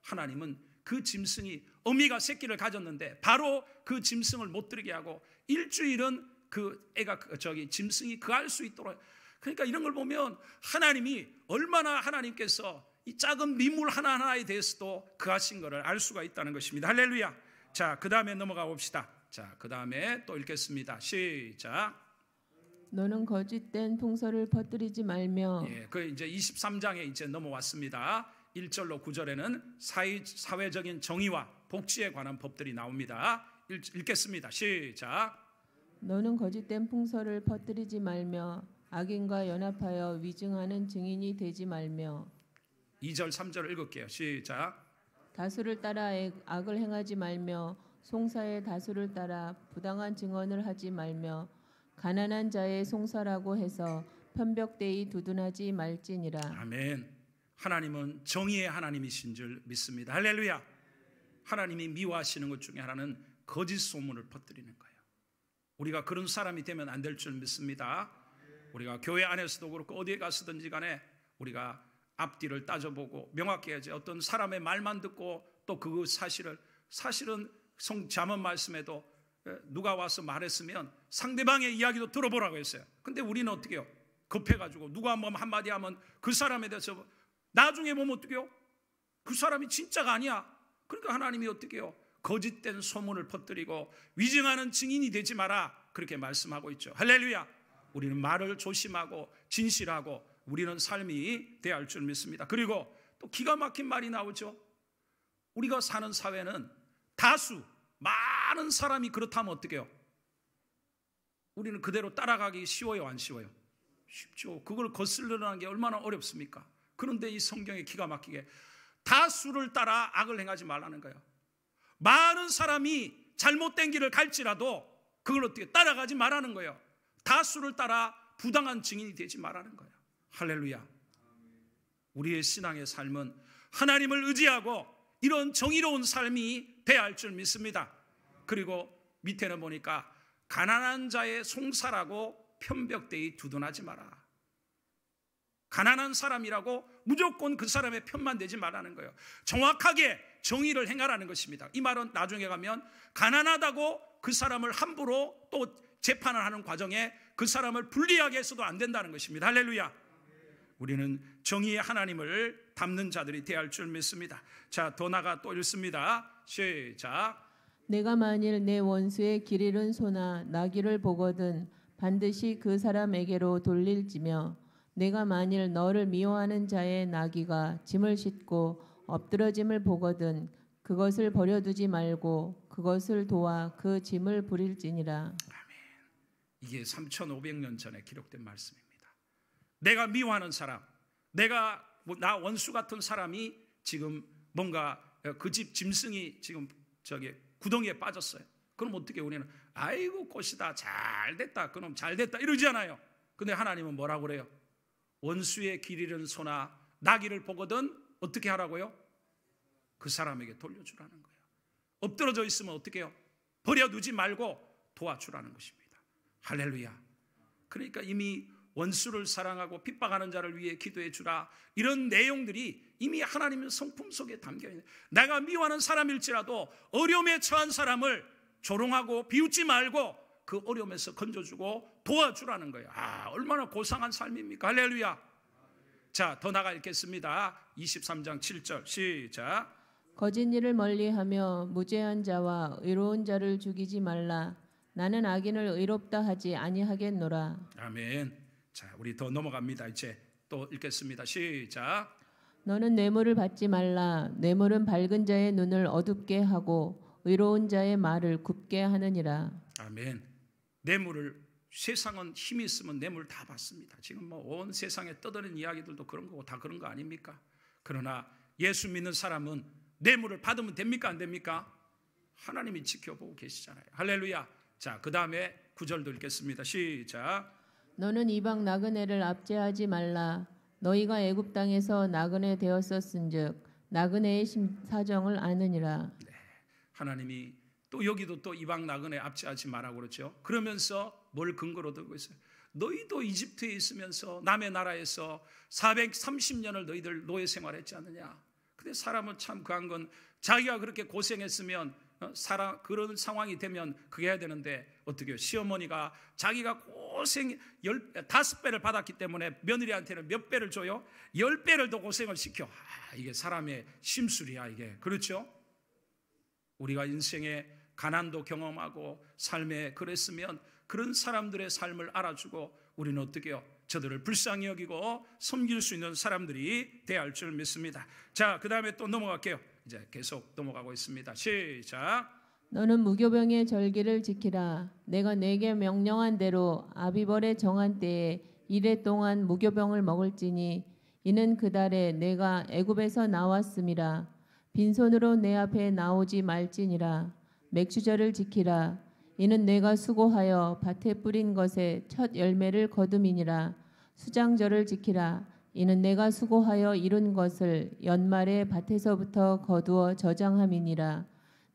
하나님은 그 짐승이 어미가 새끼를 가졌는데 바로 그 짐승을 못 들게 하고 일주일은 그 애가 짐승이 거할 수 있도록. 그러니까 이런 걸 보면 하나님이 얼마나 하나님께서 이 작은 민물 하나하나에 대해서도 거하신 것을 알 수가 있다는 것입니다. 할렐루야. 자, 그 다음에 넘어가 봅시다. 자, 그 다음에 또 읽겠습니다. 시작. 너는 거짓된 풍설을 퍼뜨리지 말며. 그 이제 23장에 이제 넘어왔습니다. 1절로 9절에는 사회적인 정의와 복지에 관한 법들이 나옵니다. 읽겠습니다. 시작. 너는 거짓된 풍설을 퍼뜨리지 말며 악인과 연합하여 위증하는 증인이 되지 말며 2절 3절 읽을게요. 시작. 다수를 따라 악을 행하지 말며 송사의 다수를 따라 부당한 증언을 하지 말며 가난한 자의 송사라고 해서 편벽되이 두둔하지 말지니라. 아멘. 하나님은 정의의 하나님이신 줄 믿습니다. 할렐루야. 하나님이 미워하시는 것 중에 하나는 거짓 소문을 퍼뜨리는 거예요. 우리가 그런 사람이 되면 안 될 줄 믿습니다. 우리가 교회 안에서도 그렇고 어디에 가서든지 간에 우리가 앞뒤를 따져보고 명확히 해야지. 어떤 사람의 말만 듣고 또 그 사실은 잠언 말씀에도 누가 와서 말했으면 상대방의 이야기도 들어보라고 했어요. 근데 우리는 어떻게 해요? 급해가지고 누가 한마디 하면 그 사람에 대해서 나중에 보면 어떻게 해요? 그 사람이 진짜가 아니야. 그러니까 하나님이 어떻게 해요? 거짓된 소문을 퍼뜨리고 위증하는 증인이 되지 마라, 그렇게 말씀하고 있죠. 할렐루야. 우리는 말을 조심하고 진실하고 우리는 삶이 돼야 할 줄 믿습니다. 그리고 또 기가 막힌 말이 나오죠. 우리가 사는 사회는 다수 많은 사람이 그렇다면 어떻게 해요? 우리는 그대로 따라가기 쉬워요, 안 쉬워요? 쉽죠. 그걸 거슬러라는 게 얼마나 어렵습니까? 그런데 이 성경에 기가 막히게 다수를 따라 악을 행하지 말라는 거예요. 많은 사람이 잘못된 길을 갈지라도 그걸 어떻게 따라가지 말라는 거예요. 다수를 따라 부당한 증인이 되지 말라는 거예요. 할렐루야. 우리의 신앙의 삶은 하나님을 의지하고 이런 정의로운 삶이 돼야 할 줄 믿습니다. 그리고 밑에는 보니까 가난한 자의 송사라고 편벽되이 두둔하지 마라. 가난한 사람이라고 무조건 그 사람의 편만 되지 말라는 거예요. 정확하게 정의를 행하라는 것입니다. 이 말은 나중에 가면 가난하다고 그 사람을 함부로 또 재판을 하는 과정에 그 사람을 불리하게 해서도 안 된다는 것입니다. 할렐루야. 우리는 정의의 하나님을 담는 자들이 되어야 할 줄 믿습니다. 자, 더 나가 또 읽습니다. 시작. 내가 만일 내 원수의 길 잃은 소나 나귀를 보거든 반드시 그 사람에게로 돌릴지며 내가 만일 너를 미워하는 자의 나귀가 짐을 싣고 엎드러짐을 보거든 그것을 버려두지 말고 그것을 도와 그 짐을 부릴지니라. 아멘. 이게 3,500년 전에 기록된 말씀입니다. 내가 미워하는 사람, 나 원수 같은 사람이 지금 뭔가 그 집 짐승이 지금 구덩이에 빠졌어요. 그럼 어떻게 우리는 아이고 꽃이다, 잘 됐다, 그럼 잘 됐다 이러지 않아요. 근데 하나님은 뭐라고 그래요? 원수의 길 잃은 소나 나귀를 보거든 어떻게 하라고요? 그 사람에게 돌려주라는 거예요. 엎드러져 있으면 어떻게 해요? 버려두지 말고 도와주라는 것입니다. 할렐루야. 그러니까 이미 원수를 사랑하고 핍박하는 자를 위해 기도해 주라, 이런 내용들이 이미 하나님의 성품 속에 담겨 있는, 내가 미워하는 사람일지라도 어려움에 처한 사람을 조롱하고 비웃지 말고 그 어려움에서 건져주고 도와주라는 거예요. 얼마나 고상한 삶입니까? 할렐루야. 자, 더 나가 읽겠습니다. 23장 7절 시작. 거짓 일을 멀리하며 무죄한 자와 의로운 자를 죽이지 말라. 나는 악인을 의롭다 하지 아니하겠노라. 아멘. 자, 우리 더 넘어갑니다. 이제 또 읽겠습니다. 시작. 너는 뇌물을 받지 말라. 뇌물은 밝은 자의 눈을 어둡게 하고 의로운 자의 말을 굽게 하느니라. 아멘. 뇌물을, 세상은 힘이 있으면 뇌물 다 받습니다. 지금 온 세상에 떠드는 이야기들도 그런 거고 다 그런 거 아닙니까? 그러나 예수 믿는 사람은 뇌물을 받으면 됩니까, 안 됩니까? 하나님이 지켜보고 계시잖아요. 할렐루야. 자, 그 다음에 9절도 읽겠습니다. 시작. 너는 이방 나그네를 압제하지 말라. 너희가 애굽 땅에서 나그네 되었었은즉 나그네의 사정을 아느니라. 네, 하나님이 또 여기도 또 이방 나그네 압제하지 말라고 그러죠. 그러면서 뭘 근거로 들고 있어요? 너희도 이집트에 있으면서 남의 나라에서 430년을 너희들 노예 생활했지 않느냐. 근데 사람은 참 그한 건 자기가 그렇게 고생했으면 그런 상황이 되면 그게 해야 되는데 어떻게 해요? 시어머니가 자기가 고생 5배를 받았기 때문에 며느리한테는 몇 배를 줘요? 10배를 더 고생을 시켜. 이게 사람의 심술이야 이게. 그렇죠? 우리가 인생에 가난도 경험하고 삶에 그랬으면 그런 사람들의 삶을 알아주고 우리는 어떻게 해요? 저들을 불쌍히 여기고 섬길 수 있는 사람들이 되어야 할 줄 믿습니다. 자, 그 다음에 또 넘어갈게요. 이제 계속 넘어가고 있습니다. 시작. 너는 무교병의 절기를 지키라. 내가 내게 명령한 대로 아비벌의 정한 때에 이레 동안 무교병을 먹을지니 이는 그 달에 내가 애굽에서 나왔음이라. 빈손으로 내 앞에 나오지 말지니라. 맥주절을 지키라. 이는 내가 수고하여 밭에 뿌린 것에 첫 열매를 거둠이니라. 수장절을 지키라. 이는 내가 수고하여 이룬 것을 연말에 밭에서부터 거두어 저장함이니라.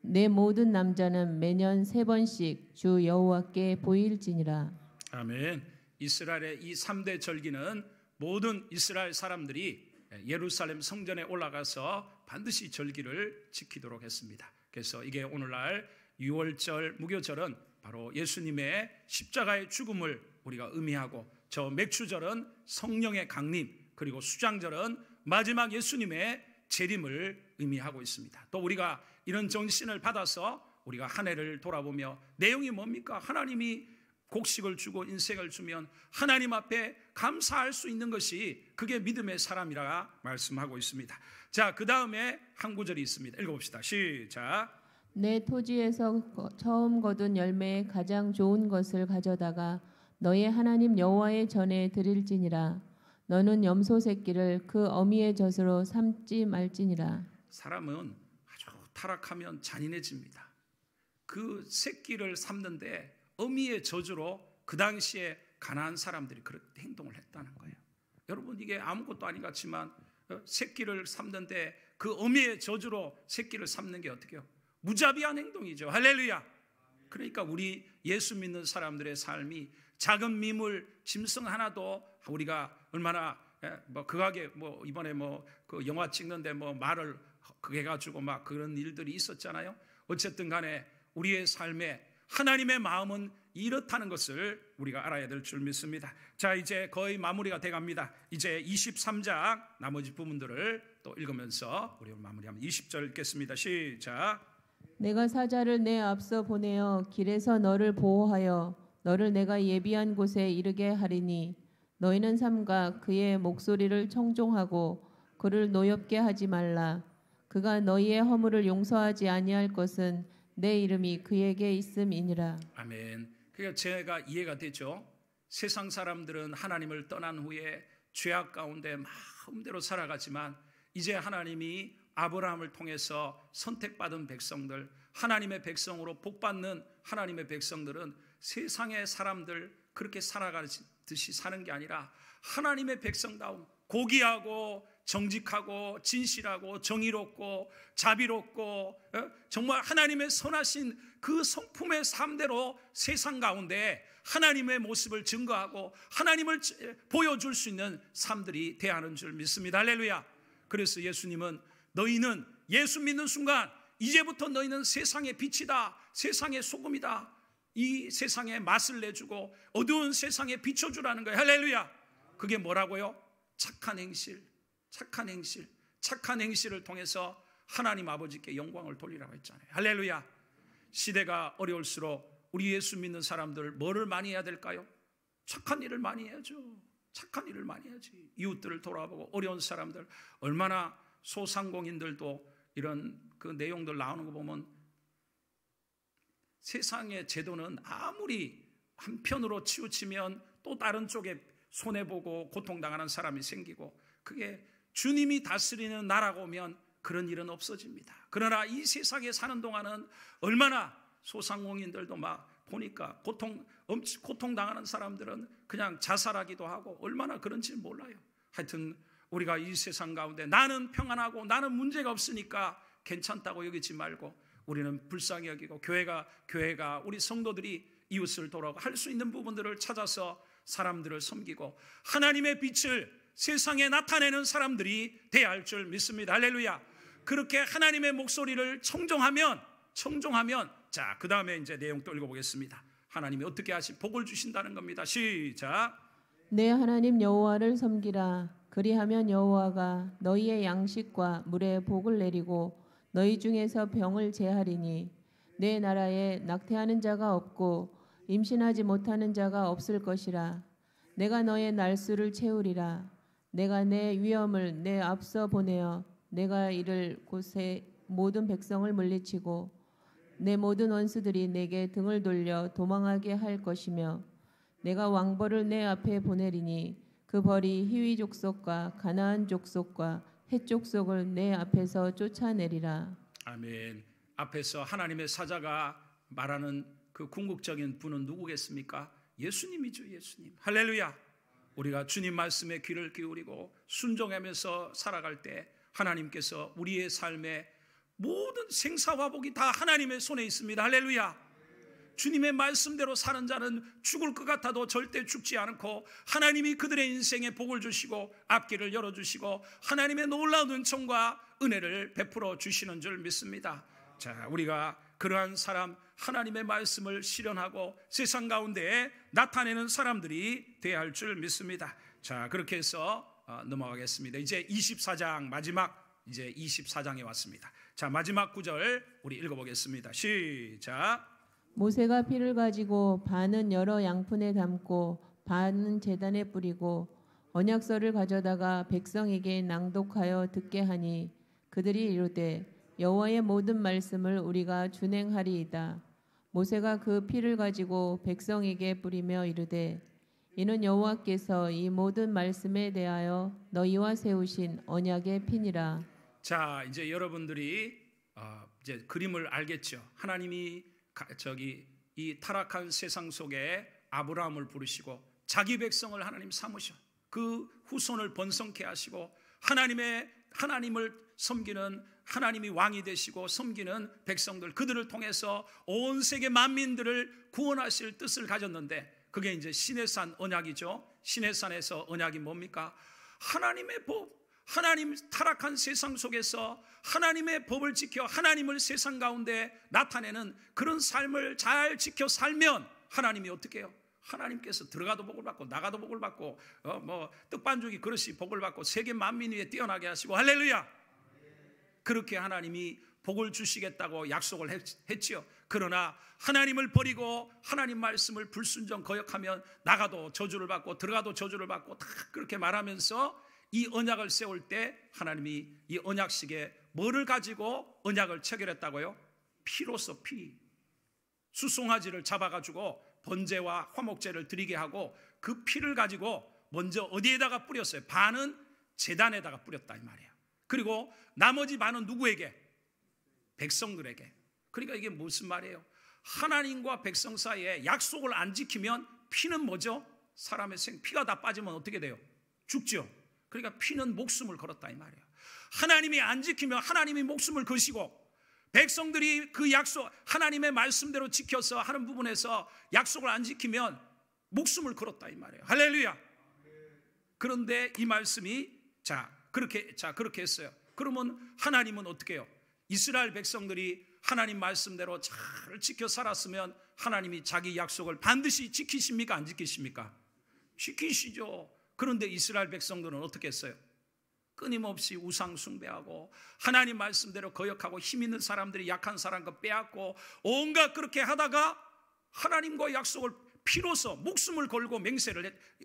내 모든 남자는 매년 3번씩 주 여호와께 보일지니라. 아멘. 이스라엘의 이 3대 절기는 모든 이스라엘 사람들이 예루살렘 성전에 올라가서 반드시 절기를 지키도록 했습니다. 그래서 이게 오늘날 유월절, 무교절은 바로 예수님의 십자가의 죽음을 우리가 의미하고, 저 맥주절은 성령의 강림, 그리고 수장절은 마지막 예수님의 재림을 의미하고 있습니다. 또 우리가 이런 정신을 받아서 우리가 한 해를 돌아보며 내용이 뭡니까? 하나님이 곡식을 주고 인생을 주면 하나님 앞에 감사할 수 있는 것이 그게 믿음의 사람이라 말씀하고 있습니다. 자, 그 다음에 한 구절이 있습니다. 읽어봅시다. 시작. 내 토지에서 처음 거둔 열매의 가장 좋은 것을 가져다가 너의 하나님 여호와의 전에 드릴지니라. 너는 염소 새끼를 그 어미의 젖으로 삼지 말지니라. 사람은 아주 타락하면 잔인해집니다. 그 새끼를 삼는데 어미의 젖으로 그 당시에 가나안 사람들이 그렇게 행동을 했다는 거예요. 여러분, 이게 아무것도 아닌 것 같지만 새끼를 삼는데 그 어미의 젖으로 새끼를 삼는 게 어떻게 해요? 무자비한 행동이죠. 할렐루야. 그러니까 우리 예수 믿는 사람들의 삶이 작은 미물, 짐승 하나도 우리가 얼마나 뭐 극악에 뭐 이번에 뭐 그 영화 찍는데 뭐 말을 그게 가지고 막 그런 일들이 있었잖아요. 어쨌든 간에 우리의 삶에 하나님의 마음은 이렇다는 것을 우리가 알아야 될 줄 믿습니다. 자, 이제 거의 마무리가 돼갑니다. 이제 23장 나머지 부분들을 또 읽으면서 우리 마무리하면 20절 읽겠습니다. 시작. 내가 사자를 내 앞서 보내어 길에서 너를 보호하여 너를 내가 예비한 곳에 이르게 하리니 너희는 삼가 그의 목소리를 청종하고 그를 노엽게 하지 말라. 그가 너희의 허물을 용서하지 아니할 것은 내 이름이 그에게 있음이니라. 아멘. 그러니까 제가 이해가 되죠. 세상 사람들은 하나님을 떠난 후에 죄악 가운데 마음대로 살아가지만 이제 하나님이 아브라함을 통해서 선택받은 백성들, 하나님의 백성으로 복받는 하나님의 백성들은 세상의 사람들 그렇게 살아가듯이 사는 게 아니라 하나님의 백성다운 고귀하고 정직하고 진실하고 정의롭고 자비롭고 정말 하나님의 선하신 그 성품의 삶대로 세상 가운데 하나님의 모습을 증거하고 하나님을 보여줄 수 있는 삶들이 대하는 줄 믿습니다. 할렐루야. 그래서 예수님은 너희는 예수 믿는 순간 이제부터 너희는 세상의 빛이다, 세상의 소금이다, 이 세상에 맛을 내주고 어두운 세상에 비춰주라는 거예요. 할렐루야. 그게 뭐라고요? 착한 행실, 착한 행실, 착한 행실을 통해서 하나님 아버지께 영광을 돌리라고 했잖아요. 할렐루야. 시대가 어려울수록 우리 예수 믿는 사람들 뭐를 많이 해야 될까요? 착한 일을 많이 해야죠. 착한 일을 많이 해야지. 이웃들을 돌아보고 어려운 사람들, 얼마나 소상공인들도 이런 그 내용들 나오는 거 보면 세상의 제도는 아무리 한편으로 치우치면 또 다른 쪽에 손해보고 고통당하는 사람이 생기고, 그게 주님이 다스리는 나라가 오면 그런 일은 없어집니다. 그러나 이 세상에 사는 동안은 얼마나 소상공인들도 막 보니까 고통당하는 사람들은 그냥 자살하기도 하고 얼마나 그런지 몰라요. 하여튼 우리가 이 세상 가운데 나는 평안하고 나는 문제가 없으니까 괜찮다고 여기지 말고 우리는 불쌍히 여기고 교회가 우리 성도들이 이웃을 돌아오고 할 수 있는 부분들을 찾아서 사람들을 섬기고 하나님의 빛을 세상에 나타내는 사람들이 되어야 할 줄 믿습니다. 할렐루야. 그렇게 하나님의 목소리를 청종하면 자, 그 다음에 이제 내용 또 읽어보겠습니다. 하나님이 어떻게 복을 주신다는 겁니다. 시작. 내 하나님 여호와를 섬기라. 그리하면 여호와가 너희의 양식과 물에 복을 내리고 너희 중에서 병을 제하리니 내 나라에 낙태하는 자가 없고 임신하지 못하는 자가 없을 것이라. 내가 너의 날수를 채우리라. 내가 내 위엄을 내 앞서 보내어 내가 이를 곳에 모든 백성을 물리치고 내 모든 원수들이 내게 등을 돌려 도망하게 할 것이며 내가 왕벌을 내 앞에 보내리니 그 벌이 히위 족속과 가나안 족속과 헷 족속을 내 앞에서 쫓아내리라. 아멘. 앞에서 하나님의 사자가 말하는 그 궁극적인 분은 누구겠습니까? 예수님이죠. 예수님. 할렐루야. 우리가 주님 말씀에 귀를 기울이고 순종하면서 살아갈 때 하나님께서 우리의 삶에 모든 생사화복이 다 하나님의 손에 있습니다. 할렐루야. 주님의 말씀대로 사는 자는 죽을 것 같아도 절대 죽지 않고 하나님이 그들의 인생에 복을 주시고 앞길을 열어주시고 하나님의 놀라운 은총과 은혜를 베풀어 주시는 줄 믿습니다. 자, 우리가 그러한 사람, 하나님의 말씀을 실현하고 세상 가운데 나타내는 사람들이 되어야 할 줄 믿습니다. 자, 그렇게 해서 넘어가겠습니다. 이제 24장 마지막, 이제 24장에 왔습니다. 자, 마지막 구절 우리 읽어보겠습니다. 시작. 모세가 피를 가지고 반은 여러 양푼에 담고 반은 제단에 뿌리고 언약서를 가져다가 백성에게 낭독하여 듣게 하니 그들이 이르되 여호와의 모든 말씀을 우리가 준행하리이다. 모세가 그 피를 가지고 백성에게 뿌리며 이르되 이는 여호와께서 이 모든 말씀에 대하여 너희와 세우신 언약의 피니라. 자, 이제 여러분들이 이제 그림을 알겠죠. 하나님이 이 타락한 세상 속에 아브라함을 부르시고 자기 백성을 하나님 삼으셔 그 후손을 번성케 하시고 하나님을 섬기는 하나님이 왕이 되시고 섬기는 백성들, 그들을 통해서 온 세계 만민들을 구원하실 뜻을 가졌는데 그게 이제 시내산 언약이죠. 시내산에서 언약이 뭡니까? 하나님의 법, 하나님 타락한 세상 속에서 하나님의 법을 지켜 하나님을 세상 가운데 나타내는 그런 삶을 잘 지켜 살면 하나님이 어떻게 해요? 하나님께서 들어가도 복을 받고 나가도 복을 받고 떡반죽이 그릇이 복을 받고 세계 만민 위에 뛰어나게 하시고 할렐루야. 그렇게 하나님이 복을 주시겠다고 약속을 했지요. 그러나 하나님을 버리고 하나님 말씀을 불순종 거역하면 나가도 저주를 받고 들어가도 저주를 받고 다 그렇게 말하면서 이 언약을 세울 때 하나님이 이 언약식에 뭐를 가지고 언약을 체결했다고요? 피로서 피. 수송아지를 잡아가지고 번제와 화목제를 드리게 하고 그 피를 가지고 먼저 어디에다가 뿌렸어요? 반은 제단에다가 뿌렸다 이 말이에요. 그리고 나머지 반은 누구에게? 백성들에게. 그러니까 이게 무슨 말이에요? 하나님과 백성 사이에 약속을 안 지키면 피는 뭐죠? 사람의 피가 다 빠지면 어떻게 돼요? 죽죠. 그러니까 피는 목숨을 걸었다 이 말이에요. 하나님이 안 지키면 하나님이 목숨을 거시고 백성들이 그 약속 하나님의 말씀대로 지켜서 하는 부분에서 약속을 안 지키면 목숨을 걸었다 이 말이에요. 할렐루야. 그런데 이 말씀이 그렇게 했어요. 그러면 하나님은 어떻게 해요? 이스라엘 백성들이 하나님 말씀대로 잘 지켜 살았으면 하나님이 자기 약속을 반드시 지키십니까? 안 지키십니까? 지키시죠. 그런데 이스라엘 백성들은 어떻게 했어요? 끊임없이 우상 숭배하고 하나님 말씀대로 거역하고 힘 있는 사람들이 약한 사람 거 빼앗고 온갖 그렇게 하다가 하나님과 약속을 피로서 목숨을 걸고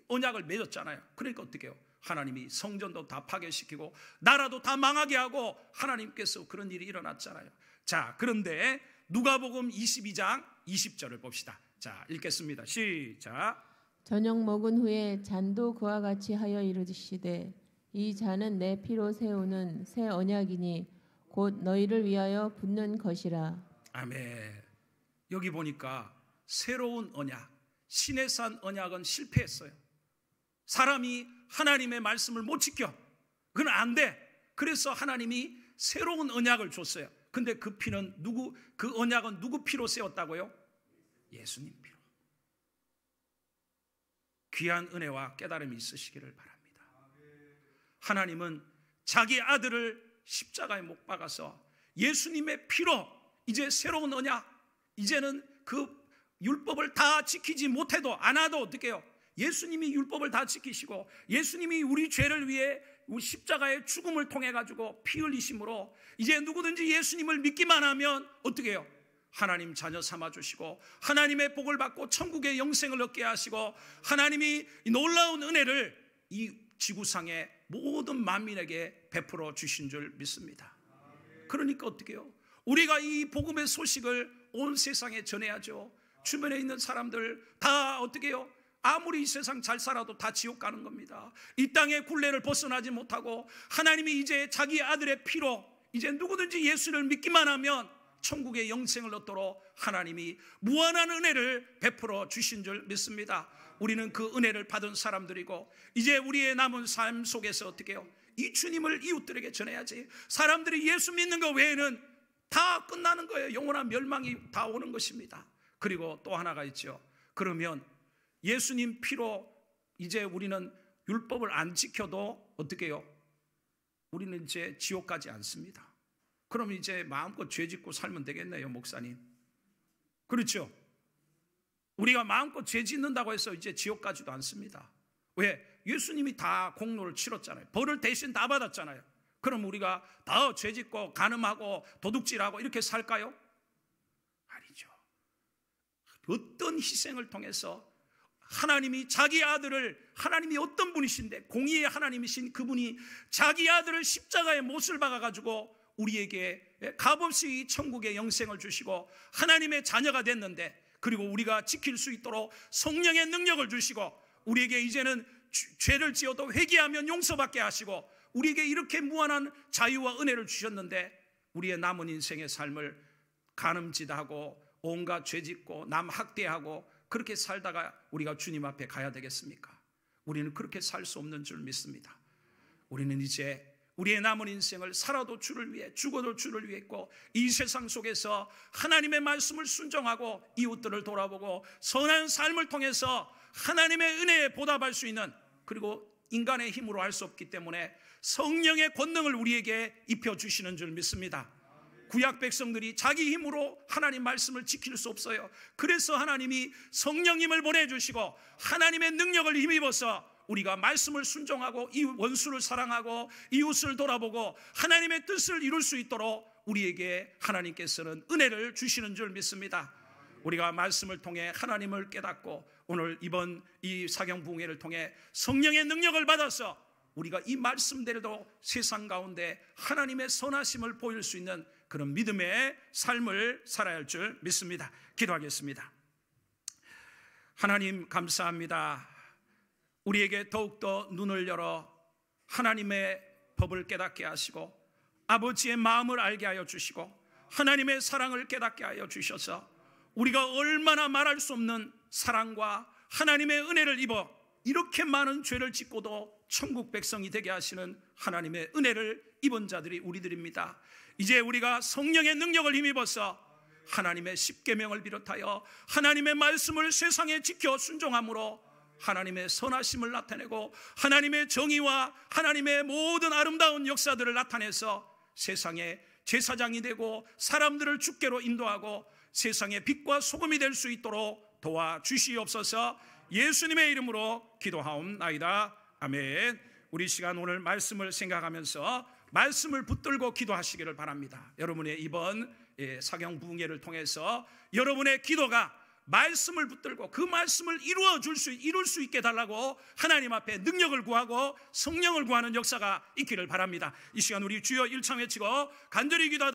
언약을 맺었잖아요. 그러니까 어떻게 해요? 하나님이 성전도 다 파괴시키고 나라도 다 망하게 하고 하나님께서 그런 일이 일어났잖아요. 자, 그런데 누가복음 22장 20절을 봅시다. 자, 읽겠습니다. 시작. 저녁 먹은 후에 잔도 그와 같이 하여 이르시되 이 잔은 내 피로 세우는 새 언약이니 곧 너희를 위하여 붓는 것이라. 아멘. 여기 보니까 새로운 언약, 시내산 언약은 실패했어요. 사람이 하나님의 말씀을 못 지켜. 그건 안 돼. 그래서 하나님이 새로운 언약을 줬어요. 근데 그 피는 그 언약은 누구 피로 세웠다고요? 예수님 피로. 귀한 은혜와 깨달음이 있으시기를 바랍니다. 하나님은 자기 아들을 십자가에 못 박아서 예수님의 피로 이제 새로운 언약, 이제는 그 율법을 다 지키지 못해도 안 와도 어떻게 해요? 예수님이 율법을 다 지키시고 예수님이 우리 죄를 위해 십자가의 죽음을 통해 가지고 피 흘리심으로 이제 누구든지 예수님을 믿기만 하면 어떻게 해요? 하나님 자녀 삼아주시고 하나님의 복을 받고 천국의 영생을 얻게 하시고 하나님이 이 놀라운 은혜를 이 지구상의 모든 만민에게 베풀어 주신 줄 믿습니다. 그러니까 어떻게 해요? 우리가 이 복음의 소식을 온 세상에 전해야죠. 주변에 있는 사람들 다 어떻게 해요? 아무리 이 세상 잘 살아도 다 지옥 가는 겁니다. 이 땅의 굴레를 벗어나지 못하고 하나님이 이제 자기 아들의 피로 이제 누구든지 예수를 믿기만 하면 천국의 영생을 얻도록 하나님이 무한한 은혜를 베풀어 주신 줄 믿습니다. 우리는 그 은혜를 받은 사람들이고 이제 우리의 남은 삶 속에서 어떻게 해요? 이 주님을 이웃들에게 전해야지. 사람들이 예수 믿는 것 외에는 다 끝나는 거예요. 영원한 멸망이 다 오는 것입니다. 그리고 또 하나가 있죠. 그러면 예수님 피로 이제 우리는 율법을 안 지켜도 어떻게 해요? 우리는 이제 지옥 가지 않습니다. 그럼 이제 마음껏 죄 짓고 살면 되겠네요, 목사님. 그렇죠? 우리가 마음껏 죄 짓는다고 해서 이제 지옥 가지도 않습니다. 왜? 예수님이 다 공로를 치렀잖아요. 벌을 대신 다 받았잖아요. 그럼 우리가 다 죄 짓고 간음하고 도둑질하고 이렇게 살까요? 아니죠. 어떤 희생을 통해서 하나님이 자기 아들을, 하나님이 어떤 분이신데 공의의 하나님이신 그분이 자기 아들을 십자가에 못을 박아가지고 우리에게 값없이 천국의 영생을 주시고 하나님의 자녀가 됐는데, 그리고 우리가 지킬 수 있도록 성령의 능력을 주시고 우리에게 이제는 죄를 지어도 회개하면 용서받게 하시고 우리에게 이렇게 무한한 자유와 은혜를 주셨는데 우리의 남은 인생의 삶을 간음짓하고 온갖 죄짓고 남 학대하고 그렇게 살다가 우리가 주님 앞에 가야 되겠습니까? 우리는 그렇게 살 수 없는 줄 믿습니다. 우리는 이제 우리의 남은 인생을 살아도 주를 위해 죽어도 주를 위해 했고 이 세상 속에서 하나님의 말씀을 순종하고 이웃들을 돌아보고 선한 삶을 통해서 하나님의 은혜에 보답할 수 있는, 그리고 인간의 힘으로 할 수 없기 때문에 성령의 권능을 우리에게 입혀주시는 줄 믿습니다. 구약 백성들이 자기 힘으로 하나님 말씀을 지킬 수 없어요. 그래서 하나님이 성령님을 보내주시고 하나님의 능력을 힘입어서 우리가 말씀을 순종하고 이 원수를 사랑하고 이웃을 돌아보고 하나님의 뜻을 이룰 수 있도록 우리에게 하나님께서는 은혜를 주시는 줄 믿습니다. 우리가 말씀을 통해 하나님을 깨닫고 오늘 이번 이 사경부흥회를 통해 성령의 능력을 받아서 우리가 이 말씀대로 세상 가운데 하나님의 선하심을 보일 수 있는 그런 믿음의 삶을 살아야 할 줄 믿습니다. 기도하겠습니다. 하나님 감사합니다. 우리에게 더욱더 눈을 열어 하나님의 법을 깨닫게 하시고 아버지의 마음을 알게 하여 주시고 하나님의 사랑을 깨닫게 하여 주셔서 우리가 얼마나 말할 수 없는 사랑과 하나님의 은혜를 입어 이렇게 많은 죄를 짓고도 천국 백성이 되게 하시는 하나님의 은혜를 입은 자들이 우리들입니다. 이제 우리가 성령의 능력을 힘입어서 하나님의 십계명을 비롯하여 하나님의 말씀을 세상에 지켜 순종함으로 하나님의 선하심을 나타내고 하나님의 정의와 하나님의 모든 아름다운 역사들을 나타내서 세상에 제사장이 되고 사람들을 주께로 인도하고 세상의 빛과 소금이 될 수 있도록 도와주시옵소서. 예수님의 이름으로 기도하옵나이다. 아멘. 우리 시간 오늘 말씀을 생각하면서 말씀을 붙들고 기도하시기를 바랍니다. 여러분의 이번 사경부흥회를 통해서 여러분의 기도가 말씀을 붙들고 그 말씀을 이룰 수 있게 달라고 하나님 앞에 능력을 구하고 성령을 구하는 역사가 있기를 바랍니다. 이 시간 우리 주여 일창 외치고 간절히 기도하다